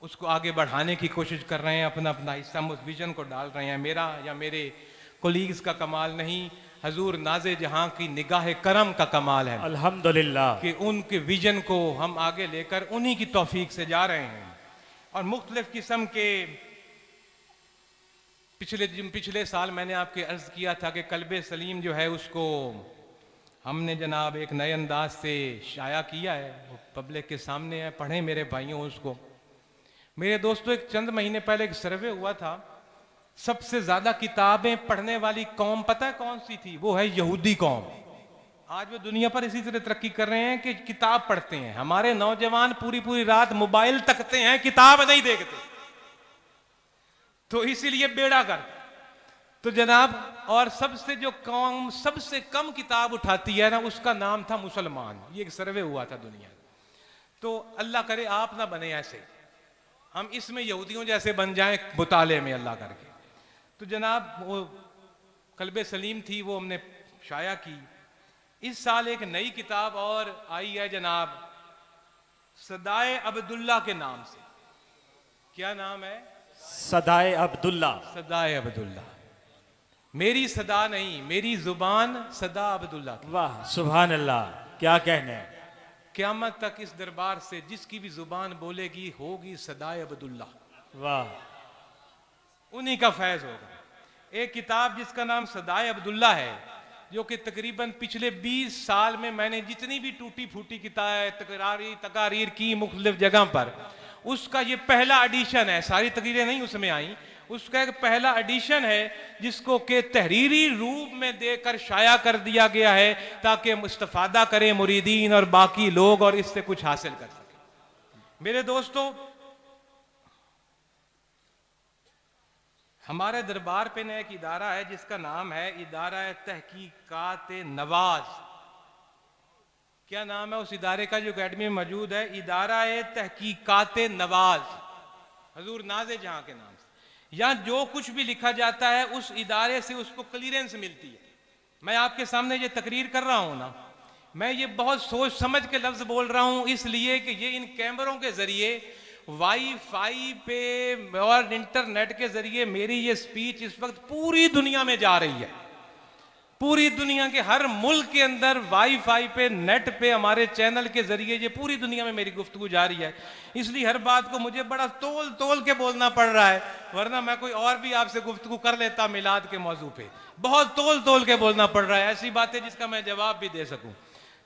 उसको आगे बढ़ाने की कोशिश कर रहे हैं, अपना अपना हिस्सा उस विजन को डाल रहे हैं। मेरा या मेरे कोलीग्स का कमाल नहीं, हजूर नाज़े जहां की निगाह करम का कमाल है अल्हम्दुलिल्लाह कि उनके विजन को हम आगे लेकर उन्हीं की तौफीक से जा रहे हैं। और मुख्तलिफ किस्म के पिछले साल मैंने आपके अर्ज किया था कि कल्बे सलीम जो है उसको हमने जनाब एक नए अंदाज से शाया किया है, वो पब्लिक के सामने है, पढ़ें मेरे भाइयों उसको। मेरे दोस्तों, एक चंद महीने पहले एक सर्वे हुआ था, सबसे ज्यादा किताबें पढ़ने वाली कौम पता है कौन सी थी? वो है यहूदी कौम। आज वो दुनिया पर इसी तरह तरक्की कर रहे हैं कि किताब पढ़ते हैं। हमारे नौजवान पूरी पूरी रात मोबाइल तकते हैं, किताब नहीं देखते, तो इसीलिए बेड़ा कर। तो जनाब, और सबसे जो कौम सबसे कम किताब उठाती है ना, उसका नाम था मुसलमान। ये एक सर्वे हुआ था दुनिया। तो अल्लाह करे आप ना बने ऐसे, हम इसमें यहूदियों जैसे बन जाएं मुताले में अल्लाह करके। तो जनाब वो कल्बे सलीम थी, वो हमने शाया की। इस साल एक नई किताब और आई है जनाब, सदाए अब्दुल्ला के नाम से। क्या नाम है? सदाए अब्दुल्ला। सदाए अब्दुल्ला। मेरी सदा नहीं, मेरी जुबान सदा अब्दुल्ला की। वाह सुभान अल्लाह, क्या कहने हैं। क़यामत तक इस दरबार से जिसकी भी जुबान बोलेगी होगी सदाए अब्दुल्ला। वाह, उन्हीं का फैज होगा। एक किताब जिसका नाम सदाए अब्दुल्ला है, जो कि तकरीबन पिछले 20 साल में मैंने जितनी भी टूटी फूटी किताब तकारीर की मुख्तलिफ जगह पर, उसका ये पहला एडिशन है। सारी तकरीरें नहीं उसमें आई, उसका एक पहला एडिशन है जिसको के तहरीरी रूप में देकर शाया कर दिया गया है, ताकि मुस्तफादा करें मुरीदीन और बाकी लोग और इससे कुछ हासिल कर सकें। मेरे दोस्तों, हमारे दरबार पे न एक इदारा है जिसका नाम है इदारा तहकीकात नवाज। क्या नाम है उस इदारे का जो अकेडमी में मौजूद है? इदारा तहकीकात नवाज, हजूर नाज़े जहां के नाम से। यहां जो कुछ भी लिखा जाता है उस इदारे से उसको क्लियरेंस मिलती है। मैं आपके सामने ये तकरीर कर रहा हूं ना, मैं ये बहुत सोच समझ के लफ्ज बोल रहा हूं, इसलिए कि ये इन कैमरों के जरिए वाईफाई पे और इंटरनेट के जरिए मेरी ये स्पीच इस वक्त पूरी दुनिया में जा रही है। पूरी दुनिया के हर मुल्क के अंदर वाईफाई पे, नेट पे, हमारे चैनल के जरिए ये पूरी दुनिया में मेरी गुफ्तगू जारी है। इसलिए हर बात को मुझे बड़ा तोल तोल के बोलना पड़ रहा है, वरना मैं कोई और भी आपसे गुफ्तगू कर लेता मिलाद के मौजू पे। बहुत तोल तोल के बोलना पड़ रहा है, ऐसी बातें जिसका मैं जवाब भी दे सकूं।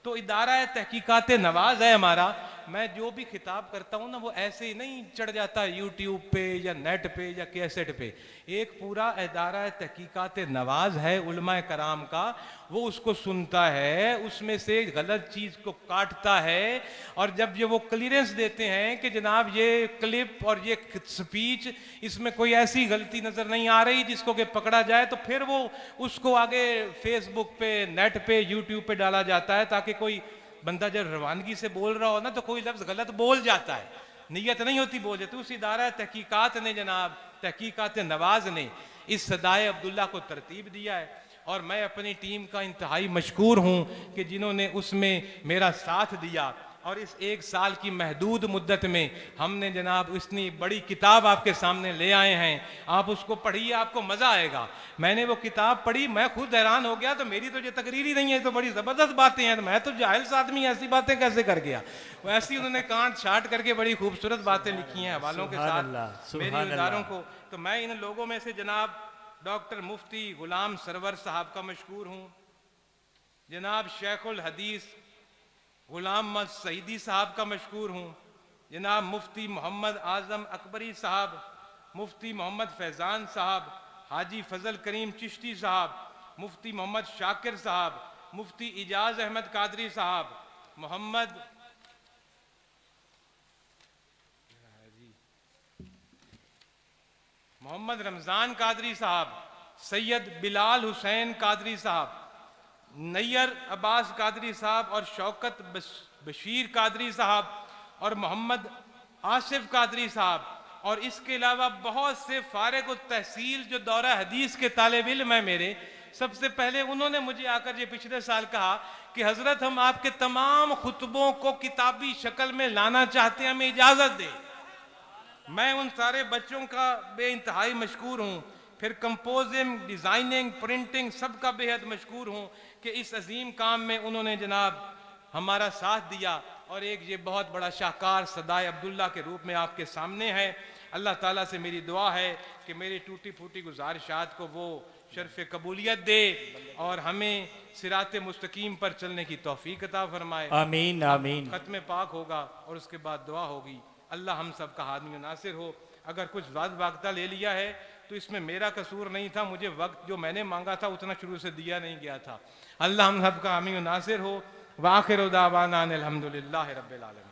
तो इदारा है तहकीकात नवाज है हमारा। मैं जो भी खिताब करता हूँ ना, वो ऐसे ही नहीं चढ़ जाता यूट्यूब पे या नेट पे या कैसेट पे। एक पूरा इदारा है तहकीकात नवाज है उलमाए कराम का, वो उसको सुनता है, उसमें से गलत चीज़ को काटता है, और जब ये वो क्लियरेंस देते हैं कि जनाब ये क्लिप और ये स्पीच, इसमें कोई ऐसी गलती नज़र नहीं आ रही जिसको कि पकड़ा जाए, तो फिर वो उसको आगे फेसबुक पे, नेट पे, यूट्यूब पे डाला जाता है, ताकि कोई बंदा जब रवानगी से बोल रहा हो ना तो कोई लफ्ज़ गलत बोल जाता है, नीयत नहीं होती बोल जाती। उस इदारा तहकीकात ने, जनाब तहकीकात नवाज ने इस सदाए अब्दुल्ला को तरतीब दिया है, और मैं अपनी टीम का इंतहाई मशकूर हूँ कि जिन्होंने उसमें मेरा साथ दिया। और इस एक साल की महदूद मुद्दत में हमने जनाब इतनी बड़ी किताब आपके सामने ले आए हैं, आप उसको पढ़िए, आपको मज़ा आएगा। मैंने वो किताब पढ़ी, मैं खुद हैरान हो गया, तो मेरी तो ये तकरीर ही नहीं है, तो बड़ी ज़बरदस्त बातें हैं, तो मैं तो जाहिल सा आदमी ऐसी बातें कैसे कर गया। वैसी उन्होंने कांट छाट करके बड़ी खूबसूरत बातें लिखी हैं हवालों के साथ मेरी इदारों को। तो मैं इन लोगों में से जनाब डॉक्टर मुफ्ती गुलाम सरवर साहब का मशकूर हूँ, जनाब शेखुल हदीस गुलाम मद सईदी साहब का मशकूर हूँ, जनाब मुफ्ती मोहम्मद आज़म अकबरी साहब, मुफ्ती मोहम्मद फैज़ान साहब, हाजी फजल करीम चिश्ती साहब, मुफ्ती मोहम्मद शाकिर साहब, मुफ्ती इजाज अहमद कादरी साहब, मोहम्मद रमज़ान कादरी साहब, सैयद बिलाल हुसैन कादरी साहब, नैयर अब्बास कादरी साहब, और शौकत बशीर कादरी साहब, और मोहम्मद आसिफ कादरी साहब, और इसके अलावा बहुत से फारिग व तहसील जो दौरा हदीस के तालिब इल्म है मेरे। सबसे पहले उन्होंने मुझे आकर ये पिछले साल कहा कि हज़रत हम आपके तमाम खुतबों को किताबी शक्ल में लाना चाहते हैं, हमें इजाज़त दे। मैं उन सारे बच्चों का बेइंतहाई मशकूर हूँ। फिर कंपोजिंग, डिज़ाइनिंग, प्रिंटिंग, सब का बेहद मशकूर हूँ कि इस अजीम काम में उन्होंने जनाब हमारा साथ दिया। और एक ये बहुत बड़ा शाहकार सदाए अब्दुल्ला के रूप में आपके सामने है। अल्लाह ताला से मेरी दुआ है कि मेरी टूटी फूटी गुजारिशात को वो शर्फ कबूलियत दे और हमें सिराते मुस्तकीम पर चलने की तौफीक अता फरमाए। आमीन आमीन। खत्म पाक होगा और उसके बाद दुआ होगी। अल्लाह हम सब का हादमी नासिर हो। अगर कुछ वाक़ता ले लिया है तो इसमें मेरा कसूर नहीं था, मुझे वक्त जो मैंने मांगा था उतना शुरू से दिया नहीं गया था। अल्लाह हम सब का हामी नासिर हो। वाखिर दावाना अनिल हम्दुलिल्लाहि रब्बिल आलमीन।